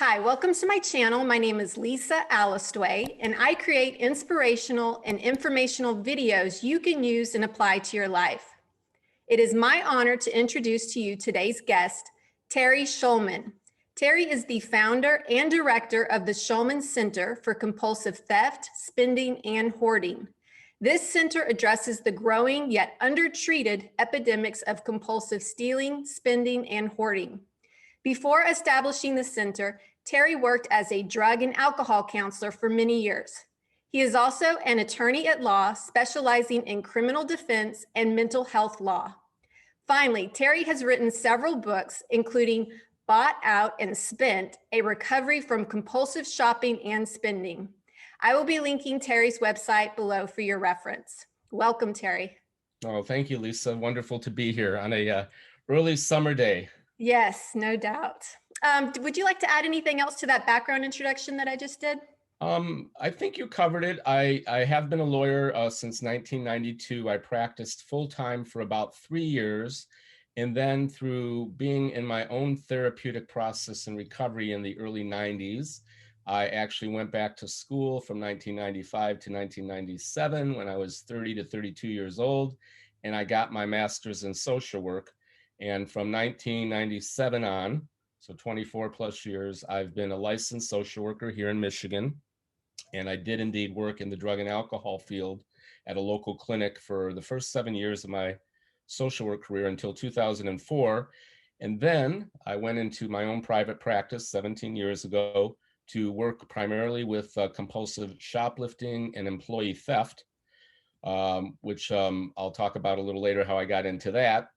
Hi, welcome to my channel. My name is Lisa Allistway, and I create inspirational and informational videos you can use and apply to your life. It is my honor to introduce to you today's guest, Terry Shulman. Terry is the founder and director of the Shulman Center for Compulsive Theft, Spending, and Hoarding. This center addresses the growing yet undertreated epidemics of compulsive stealing, spending, and hoarding. Before establishing the center, Terry worked as a drug and alcohol counselor for many years. He is also an attorney at law specializing in criminal defense and mental health law. Finally, Terry has written several books, including Bought Out and Spent, a recovery from compulsive shopping and spending. I will be linking Terry's website below for your reference. Welcome, Terry. Oh, thank you, Lisa. Wonderful to be here on a early summer day. Yes, no doubt. Would you like to add anything else to that background introduction that I just did? I think you covered it. I have been a lawyer since 1992. I practiced full-time for about 3 years. And then through being in my own therapeutic process and recovery in the early 90s, I actually went back to school from 1995 to 1997 when I was 30 to 32 years old. And I got my master's in social work. And from 1997 on, so 24 plus years, I've been a licensed social worker here in Michigan. And I did indeed work in the drug and alcohol field at a local clinic for the first 7 years of my social work career until 2004. And then I went into my own private practice 17 years ago to work primarily with compulsive shoplifting and employee theft, which I'll talk about a little later how I got into that.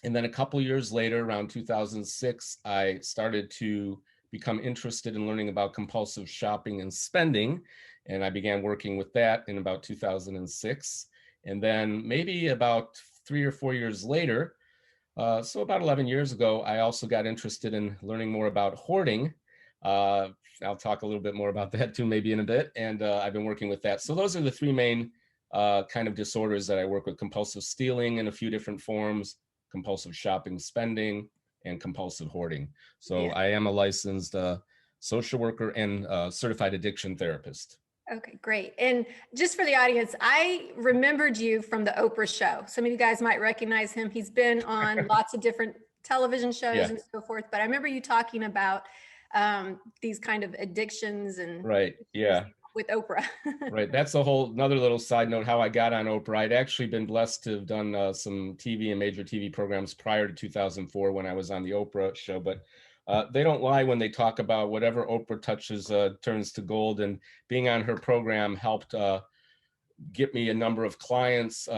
And then a couple years later, around 2006, I started to become interested in learning about compulsive shopping and spending. And I began working with that in about 2006. And then maybe about 3 or 4 years later, so about 11 years ago, I also got interested in learning more about hoarding. I'll talk a little bit more about that too, maybe in a bit. And I've been working with that. So those are the three main kind of disorders that I work with: compulsive stealing in a few different forms, compulsive shopping, spending, and compulsive hoarding. So I am a licensed social worker and certified addiction therapist. Okay, great. And just for the audience, I remembered you from the Oprah show. Some of you guys might recognize him. He's been on lots of different television shows and so forth, but I remember you talking about these kind of addictions and with Oprah. Right. That's a whole another little side note how I got on Oprah. I'd actually been blessed to have done some TV and major TV programs prior to 2004 when I was on the Oprah show. But they don't lie when they talk about whatever Oprah touches turns to gold. And being on her program helped get me a number of clients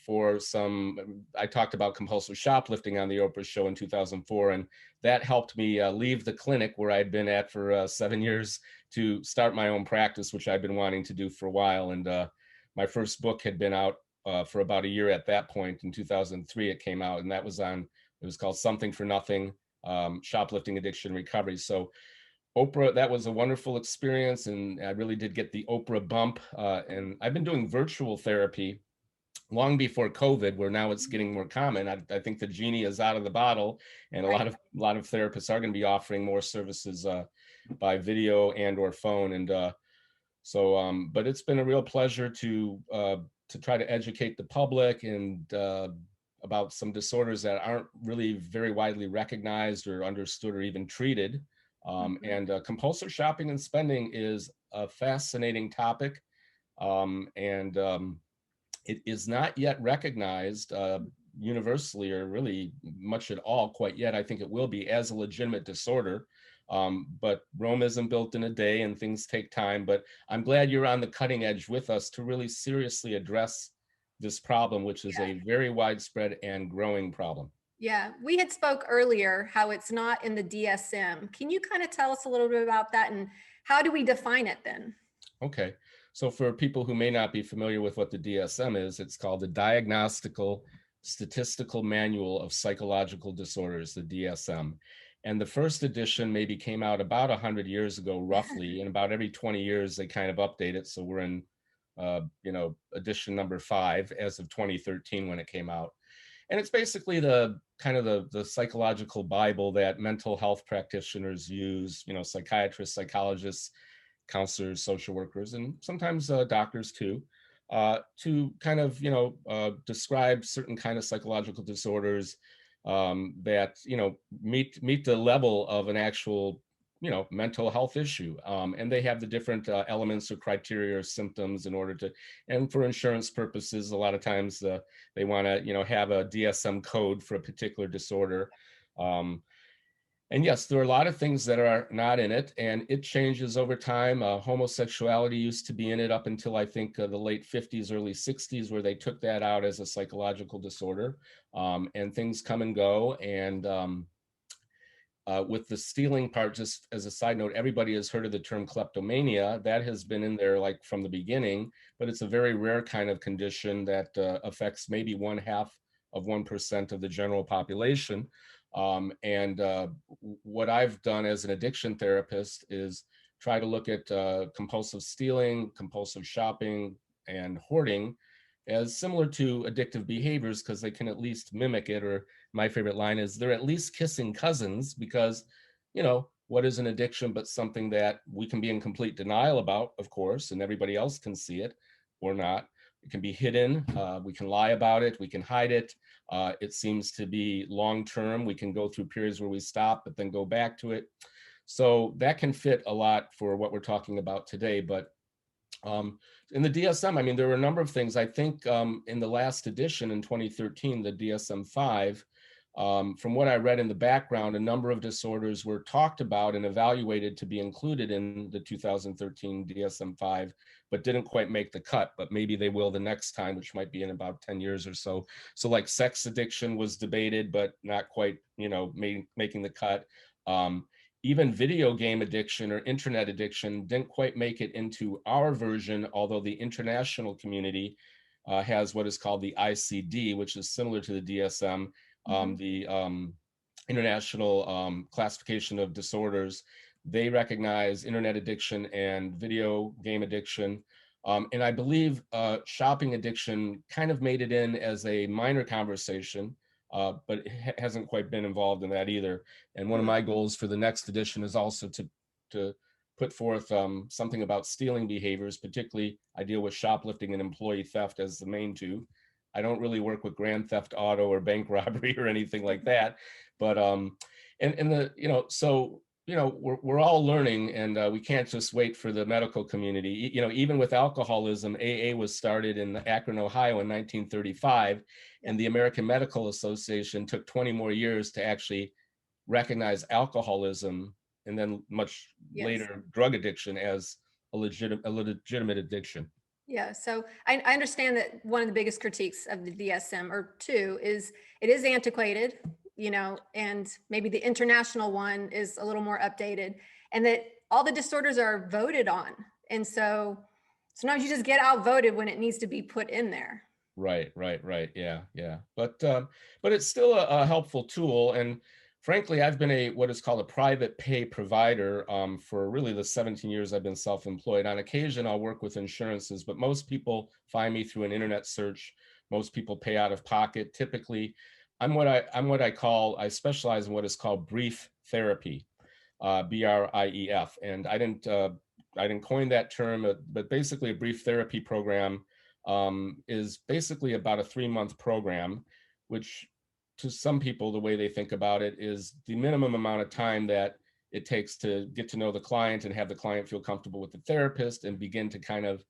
for some. I talked about compulsive shoplifting on the Oprah show in 2004, and that helped me leave the clinic where I'd been at for 7 years to start my own practice, which I'd been wanting to do for a while. And my first book had been out for about a year at that point. In 2003, it came out, and that was it was called Something for Nothing, Shoplifting, Addiction, Recovery. So Oprah, that was a wonderful experience, and I really did get the Oprah bump. And I've been doing virtual therapy long before COVID, where now it's getting more common. I think the genie is out of the bottle, and a lot of therapists are going to be offering more services by video and or phone. And but it's been a real pleasure to try to educate the public and about some disorders that aren't really very widely recognized or understood or even treated. And compulsive shopping and spending is a fascinating topic, and it is not yet recognized universally or really much at all quite yet. I think it will be as a legitimate disorder, but Rome isn't built in a day and things take time. But I'm glad you're on the cutting edge with us to really seriously address this problem, which is a very widespread and growing problem. Yeah, we had spoke earlier how it's not in the DSM. Can you kind of tell us a little bit about that, and how do we define it then? Okay, so for people who may not be familiar with what the DSM is, it's called the Diagnostical Statistical Manual of Psychological Disorders, the DSM. And the first edition maybe came out about 100 years ago, roughly, and about every 20 years they kind of update it. So we're in, edition number 5 as of 2013 when it came out. And it's basically the kind of the psychological Bible that mental health practitioners use, you know, psychiatrists, psychologists, counselors, social workers, and sometimes doctors too, to kind of, you know, describe certain kind of psychological disorders that, you know, meet the level of an actual, you know, mental health issue. And they have the different elements or criteria or symptoms in order to, and for insurance purposes, a lot of times they want to, you know, have a DSM code for a particular disorder. Um, and yes, there are a lot of things that are not in it, and it changes over time. Homosexuality used to be in it up until I think the late 50s, early 60s, where they took that out as a psychological disorder. And things come and go. And with the stealing part, just as a side note, everybody has heard of the term kleptomania. That has been in there like from the beginning, but it's a very rare kind of condition that affects maybe 0.5% of the general population. And what I've done as an addiction therapist is try to look at compulsive stealing, compulsive shopping, and hoarding as similar to addictive behaviors because they can at least mimic it. Or my favorite line is they're at least kissing cousins, because, you know, what is an addiction but something that we can be in complete denial about, of course, and everybody else can see it or not. It can be hidden. We can lie about it. We can hide it. It seems to be long term. We can go through periods where we stop, but then go back to it. So that can fit a lot for what we're talking about today. But in the DSM, I mean, there were a number of things. I think in the last edition in 2013, the DSM-5, from what I read in the background, a number of disorders were talked about and evaluated to be included in the 2013 DSM-5, but didn't quite make the cut. But maybe they will the next time, which might be in about 10 years or so. So like sex addiction was debated, but not quite, you know, making the cut. Even video game addiction or internet addiction didn't quite make it into our version, although the international community has what is called the ICD, which is similar to the DSM, the International Classification of Disorders. They recognize internet addiction and video game addiction. And I believe shopping addiction kind of made it in as a minor conversation, but it hasn't quite been involved in that either. And one of my goals for the next edition is also to put forth something about stealing behaviors. Particularly, I deal with shoplifting and employee theft as the main two. I don't really work with grand theft auto or bank robbery or anything like that. But and the, you know, so, you know, we're all learning, and we can't just wait for the medical community. You know, even with alcoholism, AA was started in Akron, Ohio in 1935, and the American Medical Association took 20 more years to actually recognize alcoholism, and then much later drug addiction, as a legitimate addiction. Yeah, so I understand that one of the biggest critiques of the DSM, or two, is it is antiquated, you know, and maybe the international one is a little more updated, and that all the disorders are voted on. And so sometimes you just get outvoted when it needs to be put in there. Right. Yeah. But it's still a helpful tool. And frankly, I've been what is called a private pay provider for really the 17 years I've been self-employed. On occasion, I'll work with insurances, but most people find me through an internet search. Most people pay out of pocket. Typically, I specialize in what is called brief therapy, BRIEF. And I didn't coin that term, but basically a brief therapy program is basically about a 3-month program, which to some people, the way they think about it is the minimum amount of time that it takes to get to know the client and have the client feel comfortable with the therapist and begin to kind of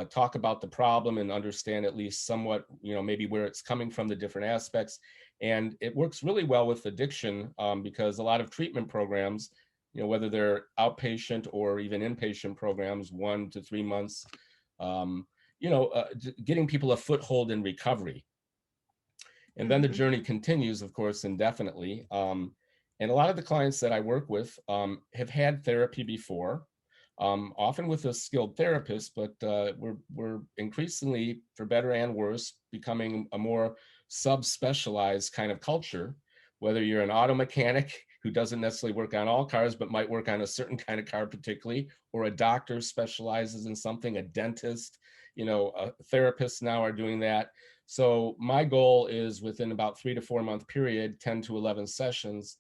talk about the problem and understand at least somewhat, you know, maybe where it's coming from, the different aspects. And it works really well with addiction because a lot of treatment programs, you know, whether they're outpatient or even inpatient programs, 1 to 3 months, you know, getting people a foothold in recovery. And then the journey continues, of course, indefinitely. And a lot of the clients that I work with have had therapy before, often with a skilled therapist, but we're increasingly, for better and worse, becoming a more subspecialized kind of culture. Whether you're an auto mechanic who doesn't necessarily work on all cars, but might work on a certain kind of car particularly, or a doctor specializes in something, a dentist, you know, therapists now are doing that. So my goal is within about 3 to 4 month period, 10 to 11 sessions,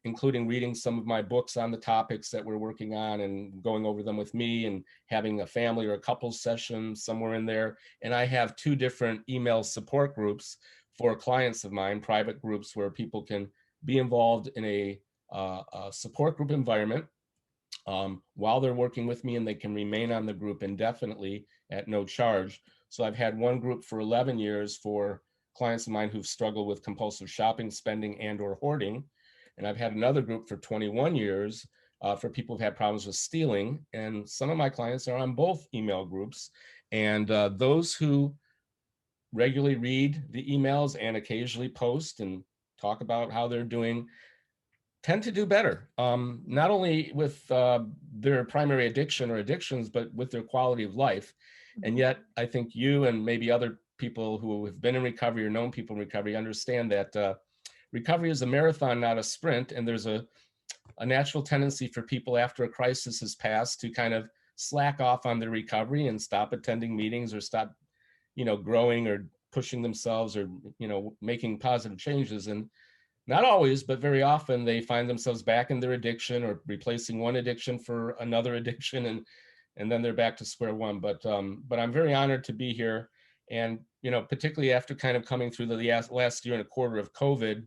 including reading some of my books on the topics that we're working on and going over them with me, and having a family or a couple session somewhere in there. And I have 2 different email support groups for clients of mine, private groups where people can be involved in a support group environment while they're working with me, and they can remain on the group indefinitely at no charge. So I've had one group for 11 years for clients of mine who've struggled with compulsive shopping, spending, and or hoarding. And I've had another group for 21 years for people who've had problems with stealing. And some of my clients are on both email groups. And those who regularly read the emails and occasionally post and talk about how they're doing tend to do better, not only with their primary addiction or addictions, but with their quality of life. And yet, I think you and maybe other people who have been in recovery or known people in recovery understand that recovery is a marathon, not a sprint. And there's a natural tendency for people after a crisis has passed to kind of slack off on their recovery and stop attending meetings or stop, growing or pushing themselves or, making positive changes. And not always, but very often they find themselves back in their addiction or replacing one addiction for another addiction, and then they're back to square one. But I'm very honored to be here, and particularly after kind of coming through the last year and a quarter of COVID,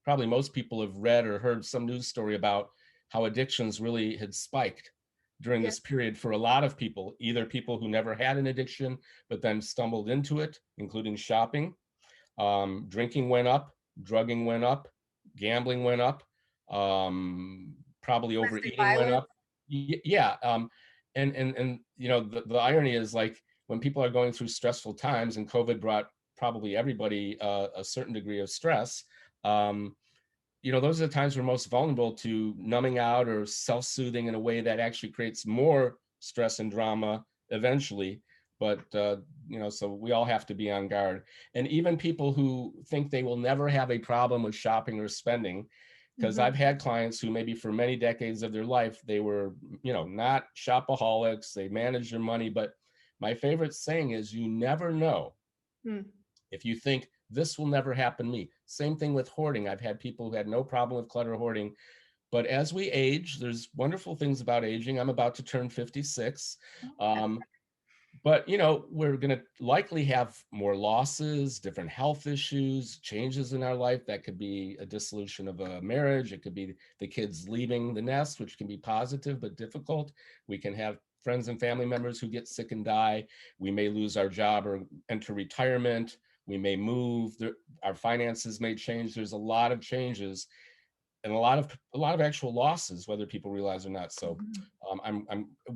probably most people have read or heard some news story about how addictions really had spiked during this period for a lot of people, either people who never had an addiction but then stumbled into it, including shopping. Drinking went up, drugging went up, gambling went up, probably Domestic overeating went violence. up. Yeah. And the irony is, like, when people are going through stressful times, and COVID brought probably everybody a certain degree of stress, those are the times we're most vulnerable to numbing out or self-soothing in a way that actually creates more stress and drama eventually. But so we all have to be on guard. And even people who think they will never have a problem with shopping or spending, because I've had clients who maybe for many decades of their life, they were, not shopaholics, they managed their money. But my favorite saying is, you never know. If you think this will never happen to me. Same thing with hoarding. I've had people who had no problem with clutter hoarding. But as we age, there's wonderful things about aging. I'm about to turn 56. But we're going to likely have more losses, different health issues, changes in our life. That could be a dissolution of a marriage. It could be the kids leaving the nest, which can be positive but difficult. We can have friends and family members who get sick and die. We may lose our job or enter retirement. We may move. Our finances may change. There's a lot of changes and a lot of actual losses, whether people realize or not. So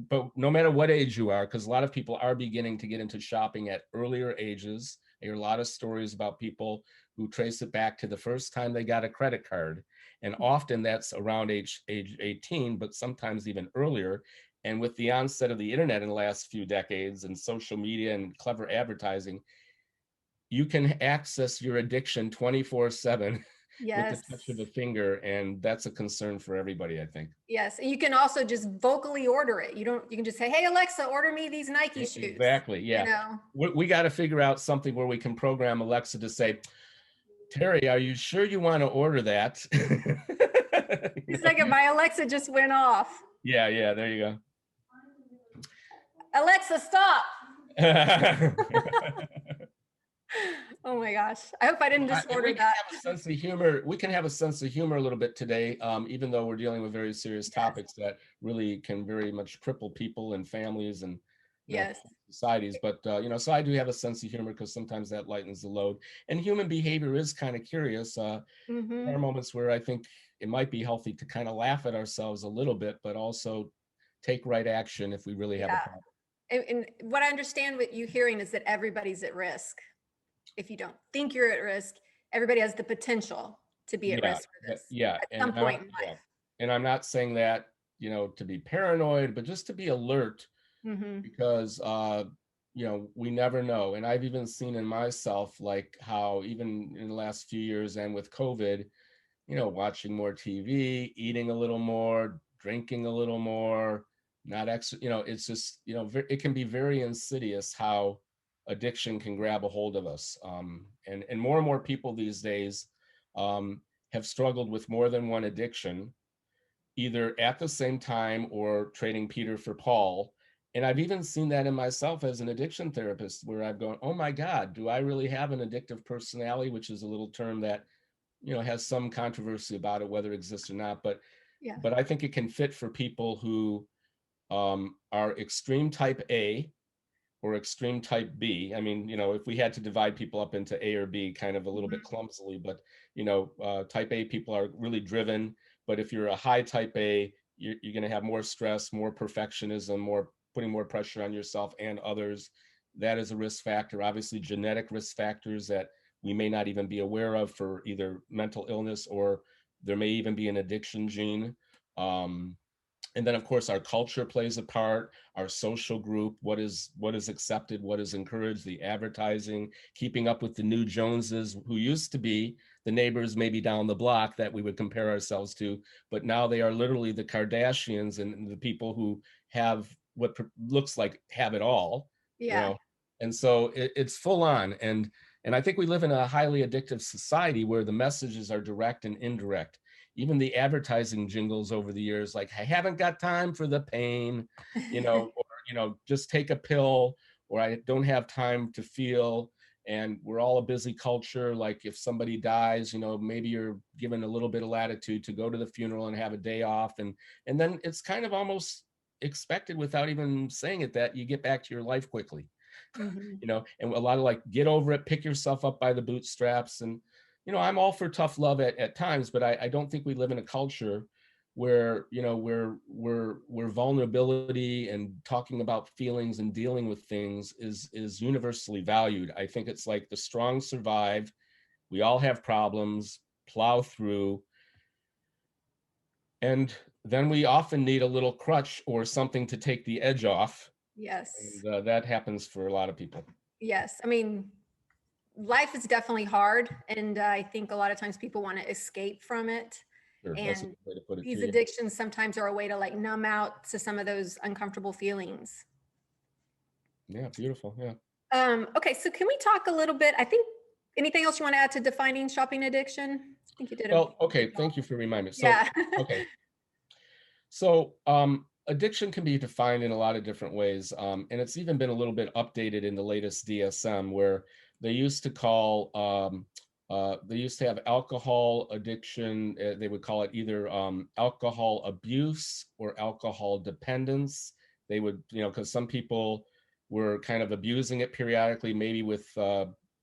but no matter what age you are, because a lot of people are beginning to get into shopping at earlier ages. I hear a lot of stories about people who trace it back to the first time they got a credit card. And often that's around age 18, but sometimes even earlier. And with the onset of the internet in the last few decades and social media and clever advertising, you can access your addiction 24/7 with the Yes. touch of a finger, and that's a concern for everybody, I think. Yes. And you can also just vocally order it. You can just say, hey, Alexa, order me these Nike shoes. Exactly. Yeah. We got to figure out something where we can program Alexa to say, Terry, are you sure you want to order that? A second, my Alexa just went off. Yeah. There you go. Alexa, stop. Oh my gosh. I hope I didn't disorder that. Have a sense of humor. We can have a sense of humor a little bit today, even though we're dealing with very serious topics that really can very much cripple people and families and societies. But, so I do have a sense of humor because sometimes that lightens the load. And human behavior is kind of curious. There are moments where I think it might be healthy to kind of laugh at ourselves a little bit, but also take right action if we really have a problem. And what I understand what you're hearing is that everybody's at risk. If you don't think you're at risk, everybody has the potential to be at risk for this. At some point in life. And I'm not saying that, to be paranoid, but just to be alert, because, we never know. And I've even seen in myself, like how even in the last few years and with COVID, watching more TV, eating a little more, drinking a little more, not extra, it's just, it can be very insidious how addiction can grab a hold of us. And more people these days have struggled with more than one addiction, either at the same time or trading Peter for Paul. And I've even seen that in myself as an addiction therapist, where I've gone, oh my God, do I really have an addictive personality? Which is a little term that, has some controversy about it, whether it exists or not. Yeah. But I think it can fit for people who are extreme type A or extreme type B. I mean, if we had to divide people up into A or B kind of a little bit clumsily, but, type A people are really driven. But if you're a high type A, you're going to have more stress, more perfectionism, more putting more pressure on yourself and others. That is a risk factor. Obviously, genetic risk factors that we may not even be aware of for either mental illness, or there may even be an addiction gene. And then, of course, our culture plays a part, our social group, what is accepted, what is encouraged, the advertising, keeping up with the new Joneses, who used to be the neighbors maybe down the block that we would compare ourselves to, but now they are literally the Kardashians and the people who have what looks like have it all, Yeah. And so it's full on. And I think we live in a highly addictive society where the messages are direct and indirect. Even the advertising jingles over the years, like, I haven't got time for the pain, or, just take a pill, or I don't have time to feel. And we're all a busy culture. Like, if somebody dies, maybe you're given a little bit of latitude to go to the funeral and have a day off. And then it's kind of almost expected, without even saying it, that you get back to your life quickly. Mm-hmm. And a lot of like, get over it, pick yourself up by the bootstraps. And, I'm all for tough love at times, but I don't think we live in a culture where, where vulnerability and talking about feelings and dealing with things is universally valued. I think it's like the strong survive. We all have problems, plow through. And then we often need a little crutch or something to take the edge off. Yes. And that happens for a lot of people. Yes. I mean, life is definitely hard. And I think a lot of times people want to escape from it. Sure, that's a And good way to put it these too. addictions sometimes are a way to like numb out to some of those uncomfortable feelings. Yeah, beautiful. Yeah. Okay, so can we talk a little bit? I think anything else you want to add to defining shopping addiction? I think you did a Well, okay. good job. Thank you for reminding me. So, Yeah. okay. So, addiction can be defined in a lot of different ways. And it's even been a little bit updated in the latest DSM, where they used to call, they used to have alcohol addiction. They would call it either alcohol abuse or alcohol dependence. They would, because some people were kind of abusing it periodically, maybe with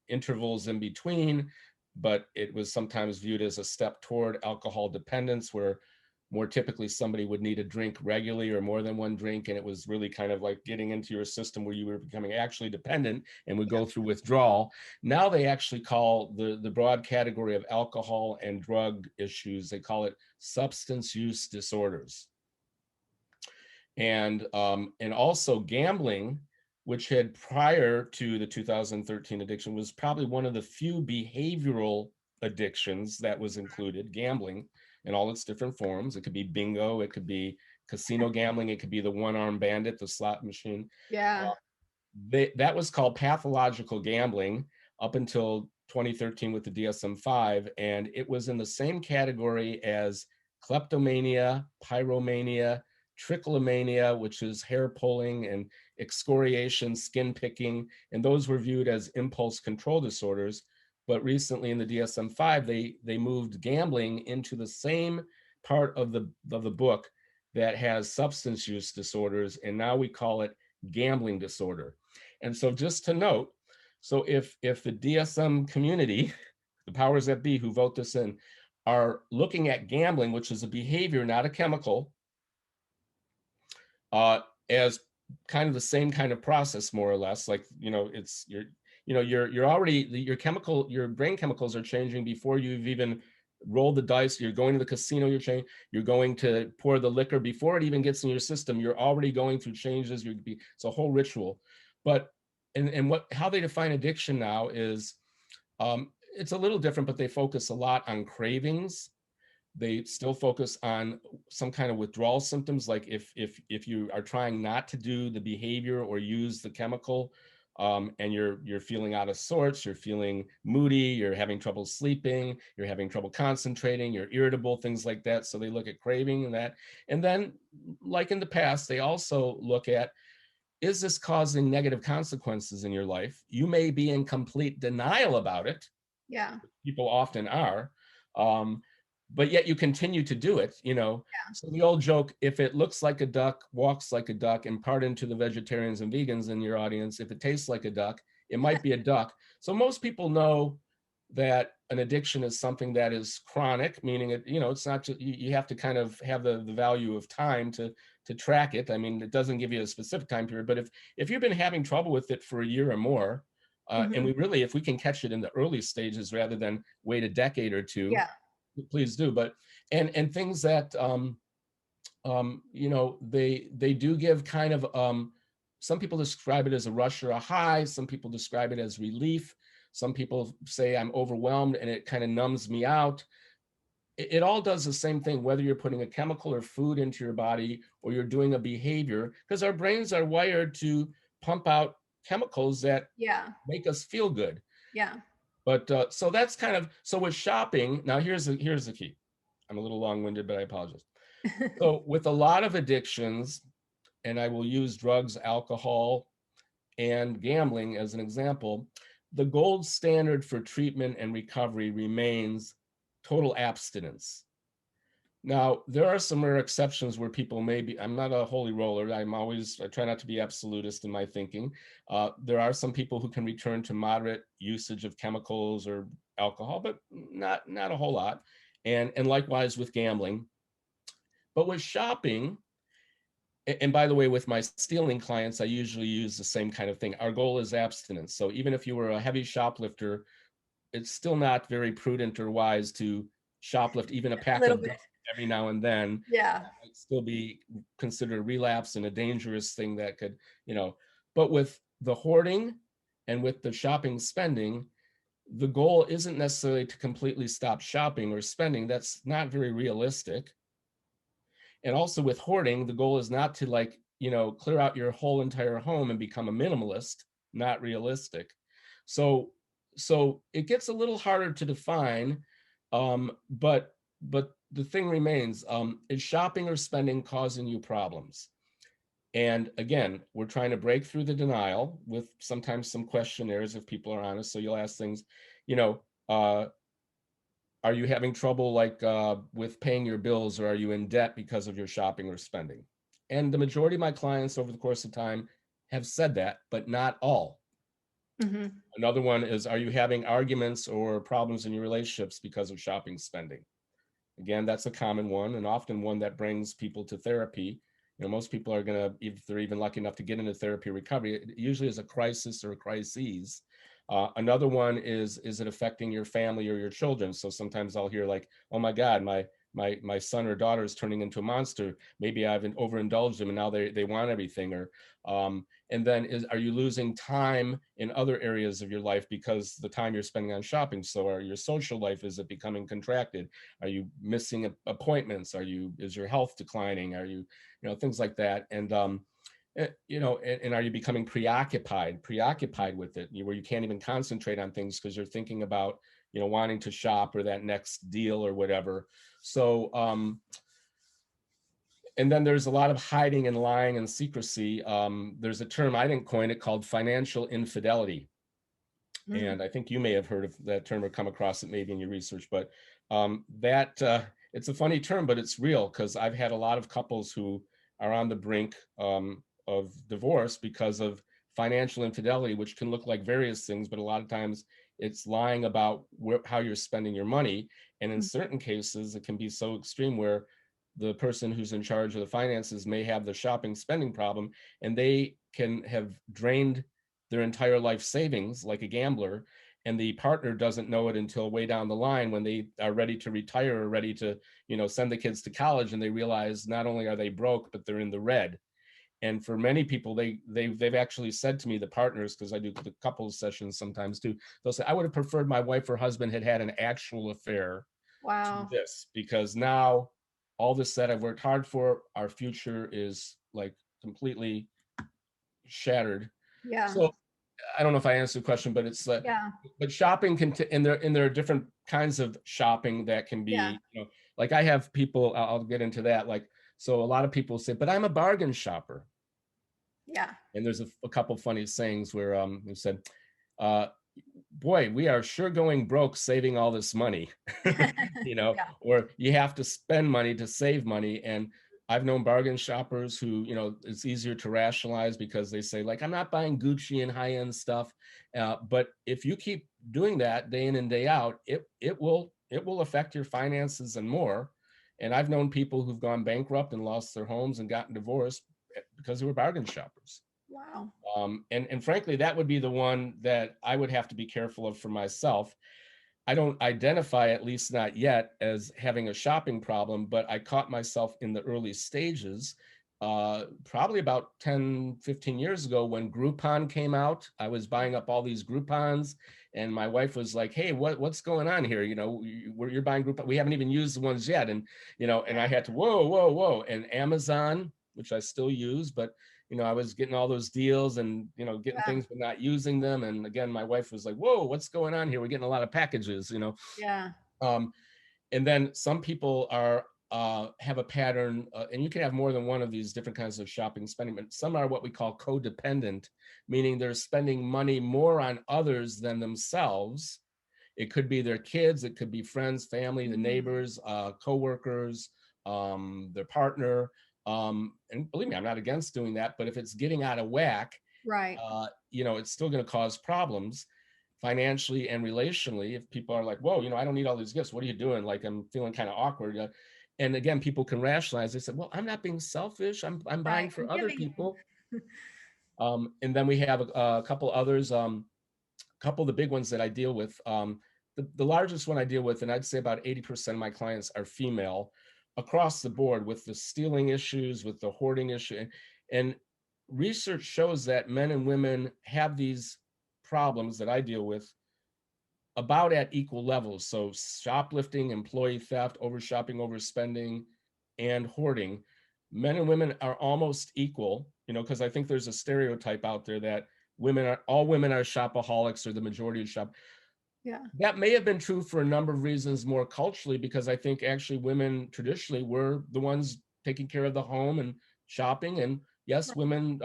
intervals in between, but it was sometimes viewed as a step toward alcohol dependence, where more typically somebody would need a drink regularly or more than one drink, and it was really kind of like getting into your system where you were becoming actually dependent and would go through withdrawal. Now they actually call the broad category of alcohol and drug issues, they call it substance use disorders. And also gambling, which had, prior to the 2013 addiction, was probably one of the few behavioral addictions that was included. Gambling in all its different forms. It could be bingo, it could be casino gambling, it could be the one-armed bandit, the slot machine. Yeah. That was called pathological gambling up until 2013 with the DSM-5, and it was in the same category as kleptomania, pyromania, trichomania, which is hair pulling, and excoriation, skin picking, and those were viewed as impulse control disorders. But recently in the DSM-5, they moved gambling into the same part of the book that has substance use disorders, and now we call it gambling disorder. And so, just to note, so if the DSM community, the powers that be who vote this in, are looking at gambling, which is a behavior, not a chemical, as kind of the same kind of process, more or less. Like, it's you're already, your brain chemicals are changing before you've even rolled the dice. You're going to the casino, you're going to pour the liquor before it even gets in your system. You're already going through changes. It's a whole ritual. But and how they define addiction now is, it's a little different, but they focus a lot on cravings. They still focus on some kind of withdrawal symptoms, like if you are trying not to do the behavior or use the chemical, and you're feeling out of sorts, you're feeling moody, you're having trouble sleeping, you're having trouble concentrating, you're irritable, things like that. So they look at craving and that. And then, like in the past, they also look at, is this causing negative consequences in your life? You may be in complete denial about it. Yeah. People often are. Um, but yet you continue to do it, you know. Yeah. So the old joke, if it looks like a duck, walks like a duck, impart into the vegetarians and vegans in your audience, if it tastes like a duck, it might be a duck. So most people know that an addiction is something that is chronic, meaning it, you know, it's not just, you have to kind of have the value of time to track it. I mean, it doesn't give you a specific time period, but if you've been having trouble with it for a year or more, and we really, if we can catch it in the early stages rather than wait a decade or two, Yeah. please do. But and things that you know, they do give kind of some people describe it as a rush or a high. Some people describe it as relief. Some people say I'm overwhelmed and it kind of numbs me out. It all does the same thing, whether you're putting a chemical or food into your body or you're doing a behavior, because our brains are wired to pump out chemicals that Yeah. make us feel good. Yeah. But so that's kind of, so with shopping, now here's the key. I'm a little long-winded, but I apologize. So with a lot of addictions, and I will use drugs, alcohol, and gambling as an example, the gold standard for treatment and recovery remains total abstinence. Now, there are some rare exceptions where people may be, I'm not a holy roller. I try not to be absolutist in my thinking. There are some people who can return to moderate usage of chemicals or alcohol, but not a whole lot. And likewise with gambling. But with shopping, and by the way, with my stealing clients, I usually use the same kind of thing. Our goal is abstinence. So even if you were a heavy shoplifter, it's still not very prudent or wise to shoplift even a A pack little of bit. gum every now and then. Yeah. That might still be considered a relapse and a dangerous thing that could, you know. But with the hoarding and with the shopping spending, the goal isn't necessarily to completely stop shopping or spending. That's not very realistic. And also with hoarding, the goal is not to, like, you know, clear out your whole entire home and become a minimalist. Not realistic. So so it gets a little harder to define, but the thing remains, is shopping or spending causing you problems? And again, we're trying to break through the denial with sometimes some questionnaires if people are honest. So you'll ask things, you know, are you having trouble, like, with paying your bills, or are you in debt because of your shopping or spending? And the majority of my clients over the course of time have said that, but not all. Hmm. Another one is, are you having arguments or problems in your relationships because of shopping spending? Again, that's a common one, and often one that brings people to therapy. You know, most people are going to, if they're even lucky enough to get into therapy or recovery, it usually is a crisis or a crises. Another one is it affecting your family or your children? So sometimes I'll hear like, oh my God, my son or daughter is turning into a monster. Maybe I've overindulged them and now they want everything. Or and then are you losing time in other areas of your life because the time you're spending on shopping? So are your social life, is it becoming contracted? Are you missing appointments? Is your health declining? Are you, you know, things like that? And you know, and are you becoming preoccupied with it, where you can't even concentrate on things because you're thinking about, you know, wanting to shop or that next deal or whatever. So and then there's a lot of hiding and lying and secrecy. There's a term, I didn't coin it, called financial infidelity. And I think you may have heard of that term or come across it maybe in your research, but that it's a funny term, but it's real, because I've had a lot of couples who are on the brink of divorce because of financial infidelity, which can look like various things, but a lot of times it's lying about how you're spending your money. And in certain cases, it can be so extreme where the person who's in charge of the finances may have the shopping spending problem, and they can have drained their entire life savings like a gambler, and the partner doesn't know it until way down the line when they are ready to retire or ready to, you know, send the kids to college, and they realize not only are they broke, but they're in the red. And for many people, they've actually said to me, the partners, because I do the couples sessions sometimes too, they'll say, I would have preferred my wife or husband had had an actual affair to Wow. this, because now all this that I've worked hard for, our future is like completely shattered. Yeah. So I don't know if I answered the question, but it's Yeah. but shopping can and there are different kinds of shopping that can Yeah. be, like I have people, I'll get into that, like, so a lot of people say, but I'm a bargain shopper. Yeah. And there's a couple funny sayings where who said, uh boy, we are sure going broke saving all this money, Yeah. or you have to spend money to save money. And I've known bargain shoppers who, it's easier to rationalize because they say, like, I'm not buying Gucci and high-end stuff. But if you keep doing that day in and day out, it will affect your finances and more. And I've known people who've gone bankrupt and lost their homes and gotten divorced because they were bargain shoppers. Wow. And frankly, that would be the one that I would have to be careful of for myself. I don't identify, at least not yet, as having a shopping problem, but I caught myself in the early stages, probably about 10, 15 years ago when Groupon came out. I was buying up all these Groupons, and my wife was like, hey, what's going on here? You're buying Groupon. We haven't even used the ones yet. And I had to, whoa, whoa, whoa. And Amazon, which I still use, but I was getting all those deals and, getting Yeah. things, but not using them. And again, my wife was like, whoa, what's going on here? We're getting a lot of packages. Yeah. Um, and then some people have a pattern, and you can have more than one of these different kinds of shopping spending, but some are what we call codependent, meaning they're spending money more on others than themselves. It could be their kids, it could be friends, family, the Mhm. neighbors, coworkers, their partner. And believe me, I'm not against doing that, but if it's getting out of whack, Right. it's still going to cause problems financially and relationally. If people are like, whoa, I don't need all these gifts. What are you doing? Like, I'm feeling kind of awkward. And again, people can rationalize. They say, well, I'm not being selfish. I'm buying Right. for I'm other giving. people. And then we have a couple others. Couple of the big ones that I deal with. The largest one I deal with, and I'd say about 80% of my clients are female across the board, with the stealing issues, with the hoarding issue. And research shows that men and women have these problems that I deal with about at equal levels. So shoplifting, employee theft, over shopping, overspending, and hoarding. Men and women are almost equal, because I think there's a stereotype out there that all women are shopaholics, or the majority of shop. Yeah. That may have been true for a number of reasons more culturally, because I think actually women traditionally were the ones taking care of the home and shopping. And yes, women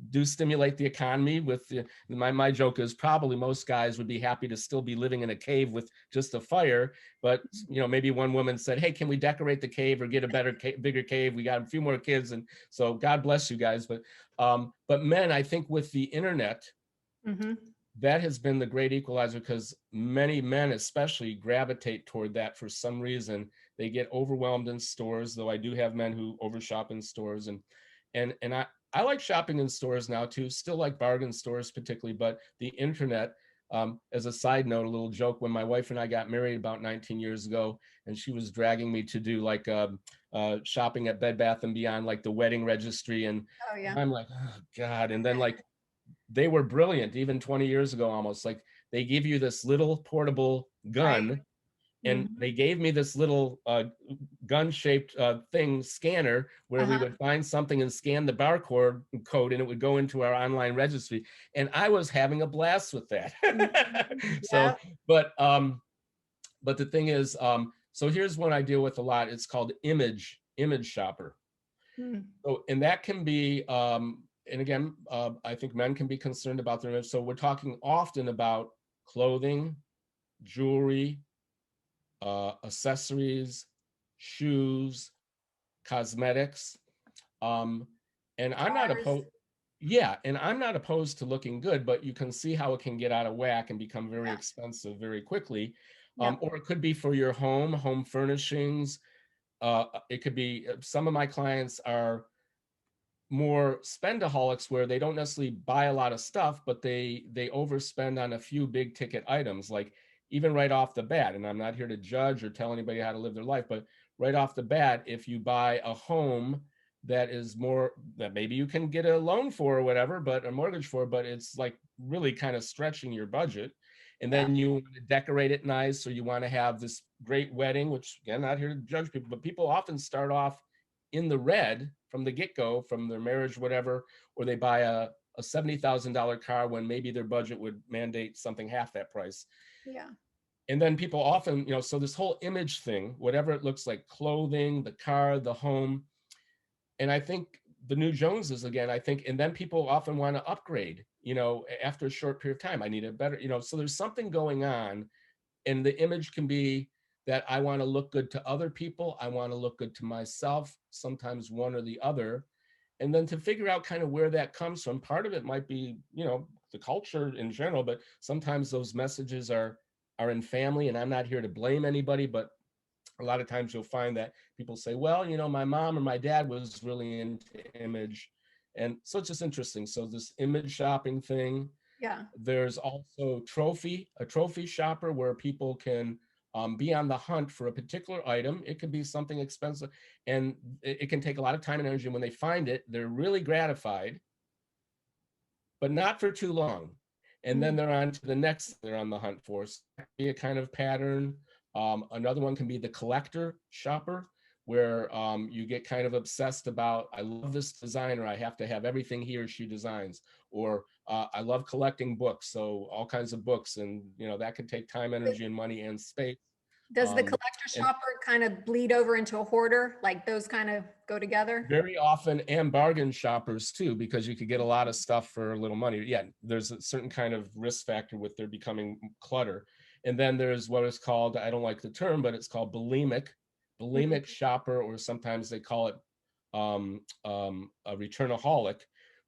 do stimulate the economy with my joke is probably most guys would be happy to still be living in a cave with just a fire. But, maybe one woman said, hey, can we decorate the cave or get a bigger cave? We got a few more kids. And so God bless you guys. But men, I think with the internet, Hmm. that has been the great equalizer, because many men especially gravitate toward that for some reason. They get overwhelmed in stores, though I do have men who overshop in stores. And I like shopping in stores now too, still like bargain stores particularly, but the internet, as a side note, a little joke, when my wife and I got married about 19 years ago, and she was dragging me to do like shopping at Bed Bath and Beyond, like the wedding registry. And Oh, yeah. I'm like, oh God. And then, like, they were brilliant even 20 years ago, almost, like, they give you this little portable Right. gun, and Hmm. they gave me this little gun shaped thing scanner, where we Uh-huh. would find something and scan the barcode code, and it would go into our online registry. And I was having a blast with that. Mhm. So, Yeah. but the thing is, so here's one I deal with a lot. It's called image shopper. Mm. So, and that can be, and again, I think men can be concerned about their image. So we're talking often about clothing, jewelry, accessories, shoes, cosmetics. Um, and I'm not Cars. opposed. Yeah, and I'm not opposed to looking good, but you can see how it can get out of whack and become very Yeah. expensive very quickly. Yep. Or it could be for your home furnishings. It could be, some of my clients are more spendaholics, where they don't necessarily buy a lot of stuff, but they overspend on a few big ticket items, like, even right off the bat. And I'm not here to judge or tell anybody how to live their life, but right off the bat, if you buy a home that is more, that maybe you can get a loan for or whatever, but a mortgage for, but it's like really kind of stretching your budget, and Yeah. then you want to decorate it nice, or you want to have this great wedding, which again, not here to judge people, but people often start off in the red from the get-go, from their marriage, whatever, or they buy a $70,000 car when maybe their budget would mandate something half that price. Yeah. And then people often, so this whole image thing, whatever it looks like, clothing, the car, the home. And I think the new Joneses again, I think, and then people often want to upgrade, after a short period of time. I need a better, so there's something going on. And the image can be that I want to look good to other people. I want to look good to myself, sometimes one or the other. And then to figure out kind of where that comes from. Part of it might be, the culture in general, but sometimes those messages are in family, and I'm not here to blame anybody, but a lot of times you'll find that people say, well, my mom or my dad was really into image. And so it's just interesting. So this image shopping thing. Yeah. There's also a trophy shopper where people can be on the hunt for a particular item. It could be something expensive, and it can take a lot of time and energy. When they find it, they're really gratified, but not for too long. And then they're on to the next they're on the hunt for. So that can be a kind of pattern. Another one can be the collector shopper, where you get kind of obsessed about, I love this designer, I have to have everything he or she designs, or I love collecting books, so all kinds of books, and that can take time, energy, and money and space. Does the collector And shopper kind of bleed over into a hoarder? Like those kind of go together? very often, and bargain shoppers too, because you could get a lot of stuff for a little money. Yeah, there's a certain kind of risk factor with there becoming clutter. And then there's what is called, I don't like the term, but it's called bulimic shopper, or sometimes they call it a returnaholic,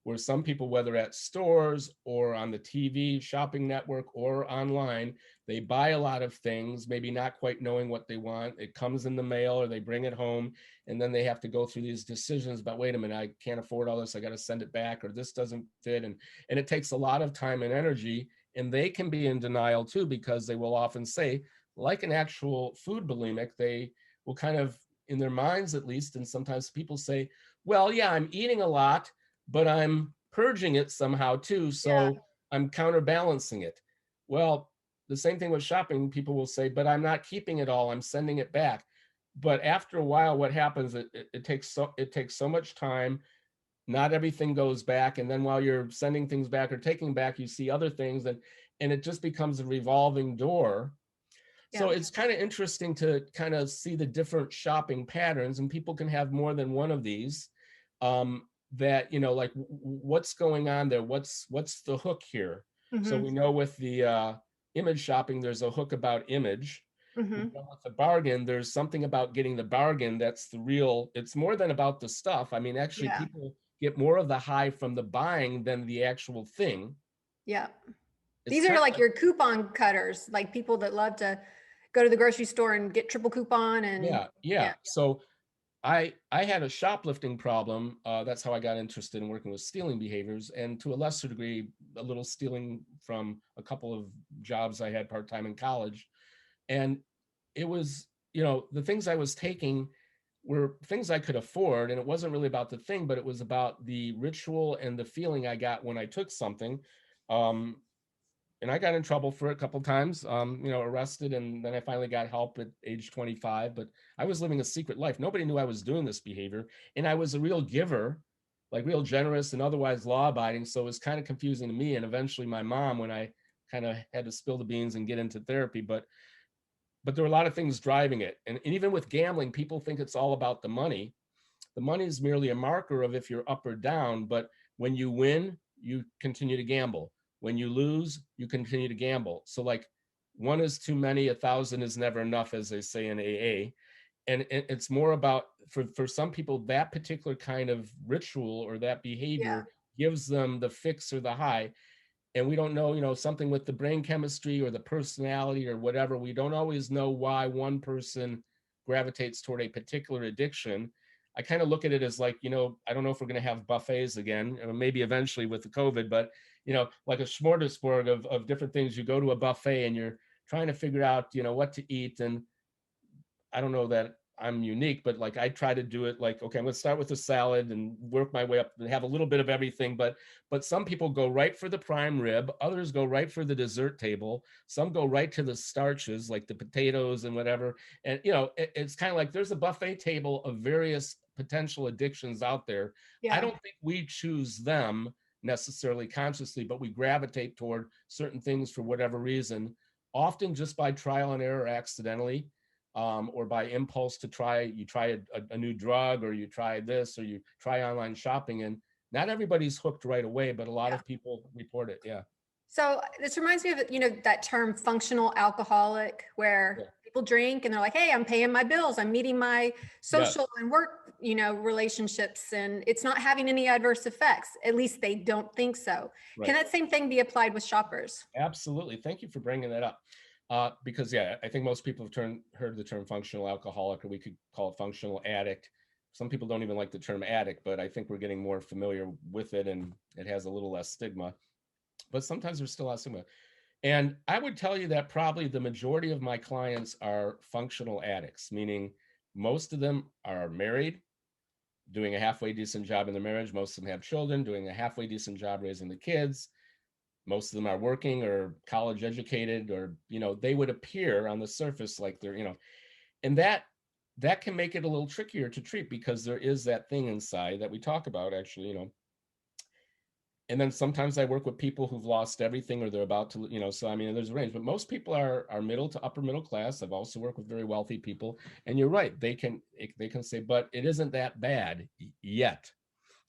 where some people, whether at stores or on the TV shopping network or online, they buy a lot of things, maybe not quite knowing what they want. It comes in the mail or they bring it home, and then they have to go through these decisions about, wait a minute, I can't afford all this, I got to send it back, or this doesn't fit. And it takes a lot of time and energy, and they can be in denial too, because they will often say, like an actual food bulimic, they will kind of, in their minds at least, and sometimes people say, well, yeah, I'm eating a lot, but I'm purging it somehow too, so I'm counterbalancing it. Well, the same thing with shopping, people will say, but I'm not keeping it all, I'm sending it back. But after a while, what happens, it takes so much time, not everything goes back, and then while you're sending things back or taking back, you see other things, and it just becomes a revolving door. So it's kind of interesting to kind of see the different shopping patterns, and people can have more than one of these. That, like what's going on there? What's the hook here? So we know with the image shopping, there's a hook about image. With the bargain, there's something about getting the bargain that's the real, it's more than about the stuff. I mean, actually, people get more of the high from the buying than the actual thing. Yeah. It's These are like your coupon cutters, like people that love to go to the grocery store and get triple coupon and yeah. So I had a shoplifting problem. That's how I got interested in working with stealing behaviors, and to a lesser degree, a little stealing from a couple of jobs I had part-time in college. And it was, the things I was taking were things I could afford, and it wasn't really about the thing, but it was about the ritual and the feeling I got when I took something. And I got in trouble for it a couple of times, arrested, and then I finally got help at age 25. But I was living a secret life. Nobody knew I was doing this behavior, and I was a real giver, like real generous and otherwise law-abiding. So it was kind of confusing to me, and eventually my mom, when I kind of had to spill the beans and get into therapy. But there were a lot of things driving it, and even with gambling, people think it's all about the money. The money is merely a marker of if you're up or down, but when you win, you continue to gamble. When you lose, you continue to gamble. So like, one is too many, 1,000 is never enough, as they say in AA. And it's more about, for some people, that particular kind of ritual or that behavior gives them the fix or the high. And we don't know, something with the brain chemistry or the personality or whatever. We don't always know why one person gravitates toward a particular addiction. I kind of look at it as like, I don't know if we're going to have buffets again, or maybe eventually with the COVID, but, like a smorgasbord of different things. You go to a buffet and you're trying to figure out, what to eat. And I don't know that I'm unique, but like I try to do it like, okay, I'm going to start with a salad and work my way up and have a little bit of everything. But some people go right for the prime rib. Others go right for the dessert table. Some go right to the starches, like the potatoes and whatever. And, it's kind of like there's a buffet table of various potential addictions out there. I don't think we choose them necessarily consciously, but we gravitate toward certain things for whatever reason, often just by trial and error accidentally, or by impulse to you try a new drug, or you try this, or you try online shopping. And not everybody's hooked right away, but a lot Yeah. of people report it. Yeah. So this reminds me of, that term functional alcoholic, where Yeah. people drink and they're like, hey, I'm paying my bills. I'm meeting my social Yes. and work, relationships, and it's not having any adverse effects. At least they don't think so. Can Right. that same thing be applied with shoppers? Absolutely. Thank you for bringing that up. Because yeah, I think most people have heard the term functional alcoholic, or we could call it functional addict. Some people don't even like the term addict, but I think we're getting more familiar with it, and it has a little less stigma. But sometimes there's still a lot of stigma. And I would tell you that probably the majority of my clients are functional addicts, meaning most of them are married, doing a halfway decent job in their marriage. Most of them have children, doing a halfway decent job raising the kids. Most of them are working or college educated, or they would appear on the surface like they're, and that can make it a little trickier to treat, because there is that thing inside that we talk about, actually. And then sometimes I work with people who've lost everything, or they're about to, so I mean, there's a range, but most people are middle to upper middle class. I've also worked with very wealthy people, and you're right, they can say, but it isn't that bad yet.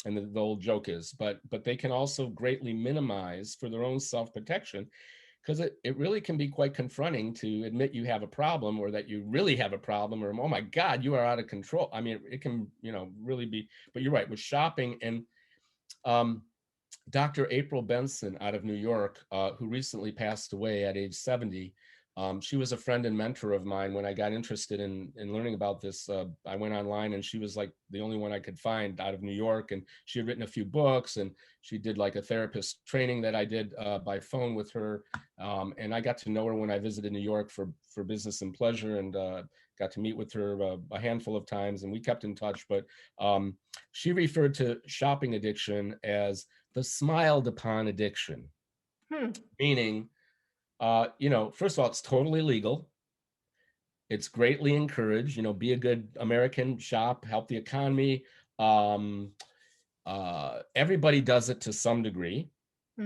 And the old joke is, but they can also greatly minimize for their own self-protection, because it really can be quite confronting to admit you have a problem, or that you really have a problem, or, oh my God, you are out of control. I mean, it can, really be. But you're right, with shopping. And Dr. April Benson out of New York, who recently passed away at age 70. She was a friend and mentor of mine. When I got interested in learning about this, I went online, and she was like the only one I could find out of New York. And she had written a few books, and she did like a therapist training that I did by phone with her. And I got to know her when I visited New York for business and pleasure, and got to meet with her a handful of times, and we kept in touch. But she referred to shopping addiction as the smiled upon addiction, meaning, first of all, it's totally legal. It's greatly encouraged, be a good American, shop, help the economy. Everybody does it to some degree, I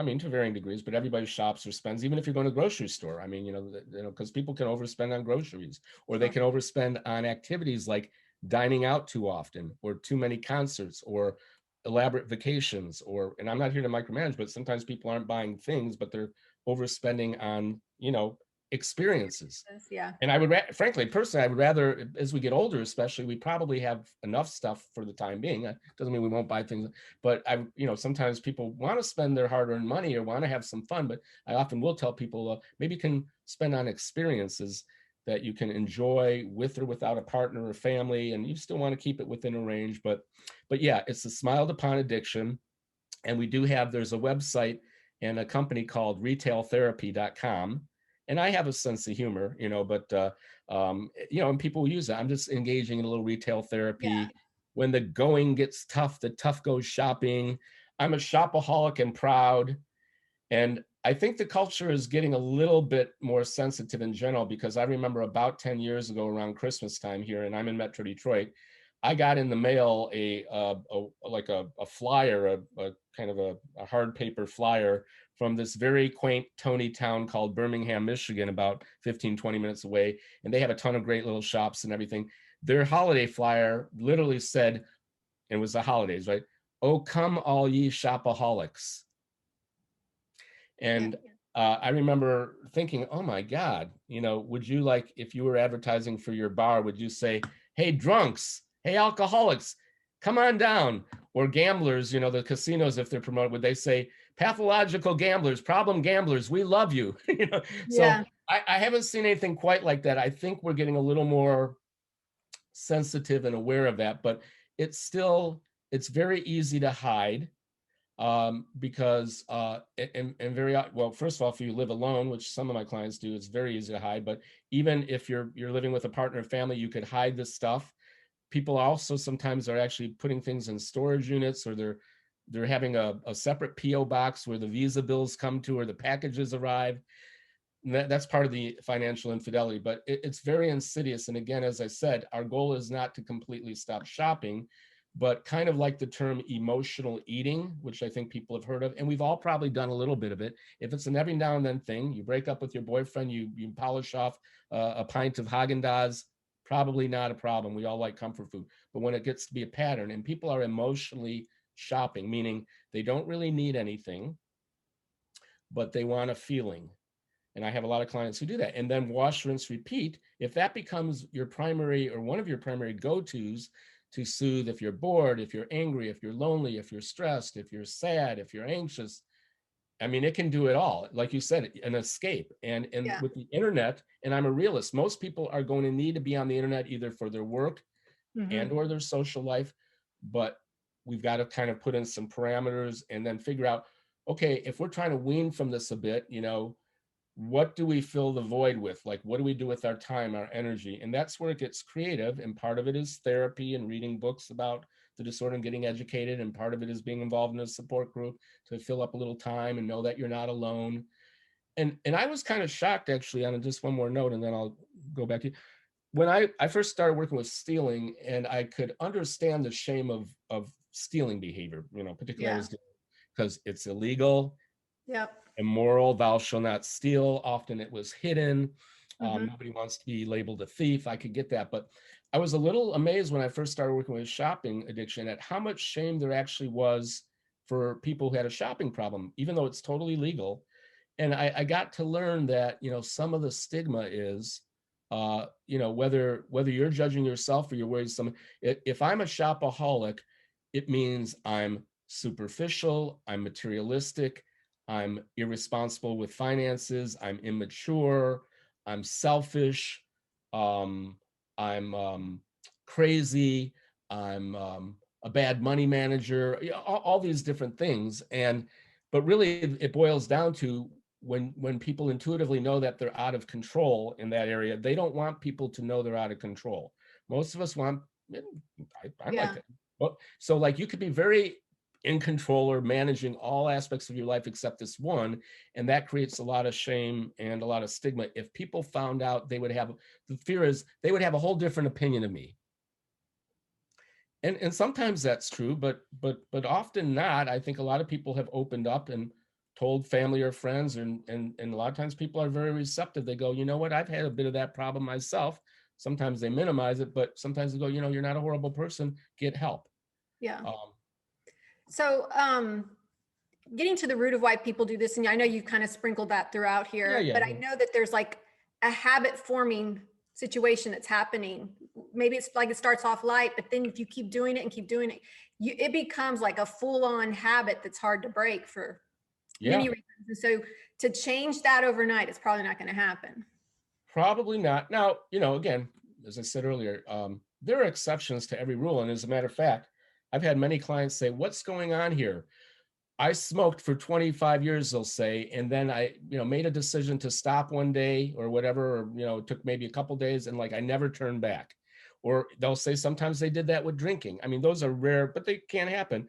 mean, to varying degrees, but everybody shops or spends, even if you're going to the grocery store. I mean, because people can overspend on groceries, or they Sure. can overspend on activities like dining out too often, or too many concerts, or elaborate vacations, and I'm not here to micromanage, but sometimes people aren't buying things, but they're overspending on, experiences. Yeah. And frankly, personally, I would rather, as we get older, especially, we probably have enough stuff for the time being. Doesn't mean we won't buy things, but sometimes people want to spend their hard-earned money, or want to have some fun. But I often will tell people, maybe you can spend on experiences that you can enjoy with or without a partner or family, and you still want to keep it within a range. But yeah, it's the smiled upon addiction. And there's a website and a company called retailtherapy.com. And I have a sense of humor, but, and people use it. I'm just engaging in a little retail therapy. Yeah. When the going gets tough, the tough goes shopping. I'm a shopaholic and proud. And I think the culture is getting a little bit more sensitive in general, because I remember about 10 years ago around Christmas time here, and I'm in Metro Detroit, I got in the mail a flyer, a kind of a hard paper flyer from this very quaint Tony town called Birmingham, Michigan, about 15, 20 minutes away. And they have a ton of great little shops and everything. Their holiday flyer literally said, it was the holidays, right? "Oh, come all ye shopaholics." Yeah. And I remember thinking, oh my God, would you, like, if you were advertising for your bar, would you say, "Hey, drunks, hey, alcoholics, come on down"? Or gamblers, the casinos, if they're promoted, would they say, "Pathological gamblers, problem gamblers, we love you"? So Yeah. I haven't seen anything quite like that. I think we're getting a little more sensitive and aware of that, but it's very easy to hide, because and very well, first of all, if you live alone, which some of my clients do, it's very easy to hide. But even if you're living with a partner or family, you could hide this stuff. People also sometimes are actually putting things in storage units, or they're having a separate PO box where the Visa bills come to, or the packages arrive. And that's part of the financial infidelity, but it's very insidious. And again, as I said, our goal is not to completely stop shopping, but kind of like the term emotional eating, which I think people have heard of. And we've all probably done a little bit of it. If it's an every now and then thing, you break up with your boyfriend, you polish off a pint of Haagen-Dazs, probably not a problem. We all like comfort food. But when it gets to be a pattern and people are emotionally shopping, meaning they don't really need anything, but they want a feeling. And I have a lot of clients who do that. And then wash, rinse, repeat. If that becomes your primary or one of your primary go-tos to soothe if you're bored, if you're angry, if you're lonely, if you're stressed, if you're sad, if you're anxious, I mean, it can do it all. Like you said, an escape. And Yeah. with the internet, and I'm a realist, most people are going to need to be on the internet either for their work and or their social life. But we've got to kind of put in some parameters and then figure out, okay, if we're trying to wean from this a bit, you know, what do we fill the void with? Like, what do we do with our time, our energy? And that's where it gets creative. And part of it is therapy and reading books about the disorder and getting educated. And part of it is being involved in a support group to fill up a little time and know that you're not alone. And I was kind of shocked, actually, on just one more note, and then I'll go back to you. When I first started working with stealing, and I could understand the shame of stealing behavior, you know, particularly I Yeah. was because it's illegal, Yep. immoral, thou shalt not steal. Often it was hidden. Mm-hmm. Nobody wants to be labeled a thief. I could get that. But I was a little amazed when I first started working with shopping addiction at how much shame there actually was for people who had a shopping problem, even though it's totally legal. And I got to learn that, you know, some of the stigma is, you know, whether you're judging yourself or you're worried someone, if I'm a shopaholic, it means I'm superficial, I'm materialistic, I'm irresponsible with finances, I'm immature, I'm selfish, um, I'm crazy, I'm a bad money manager, all these different things. And but really it boils down to when people intuitively know that they're out of control in that area, they don't want people to know they're out of control. Most of us want, I'm like Yeah. that. Well, so like you could be very in control or managing all aspects of your life except this one, and that creates a lot of shame and a lot of stigma. If people found out, they would have, the fear is they would have a whole different opinion of me. And sometimes that's true, but often not. I think a lot of people have opened up and told family or friends, and a lot of times people are very receptive. They go, you know what, I've had a bit of that problem myself. Sometimes they minimize it, but sometimes they go, you know, you're not a horrible person, get help. Yeah. um, So, getting to the root of why people do this, and I know you've kind of sprinkled that throughout yeah, here, yeah, but I know that there's like a habit forming situation that's happening. Maybe it's like it starts off light, but then if you keep doing it and keep doing it, it becomes like a full on habit that's hard to break for yeah. many reasons. And so to change that overnight, it's probably not going to happen. Probably not. Now, you know, again, as I said earlier, there are exceptions to every rule. And as a matter of fact, I've had many clients say, what's going on here? I smoked for 25 years, they'll say, and then I, you know, made a decision to stop one day or whatever, or, you know, it took maybe a couple days and like I never turned back. Or they'll say sometimes they did that with drinking. I mean, those are rare, but they can happen.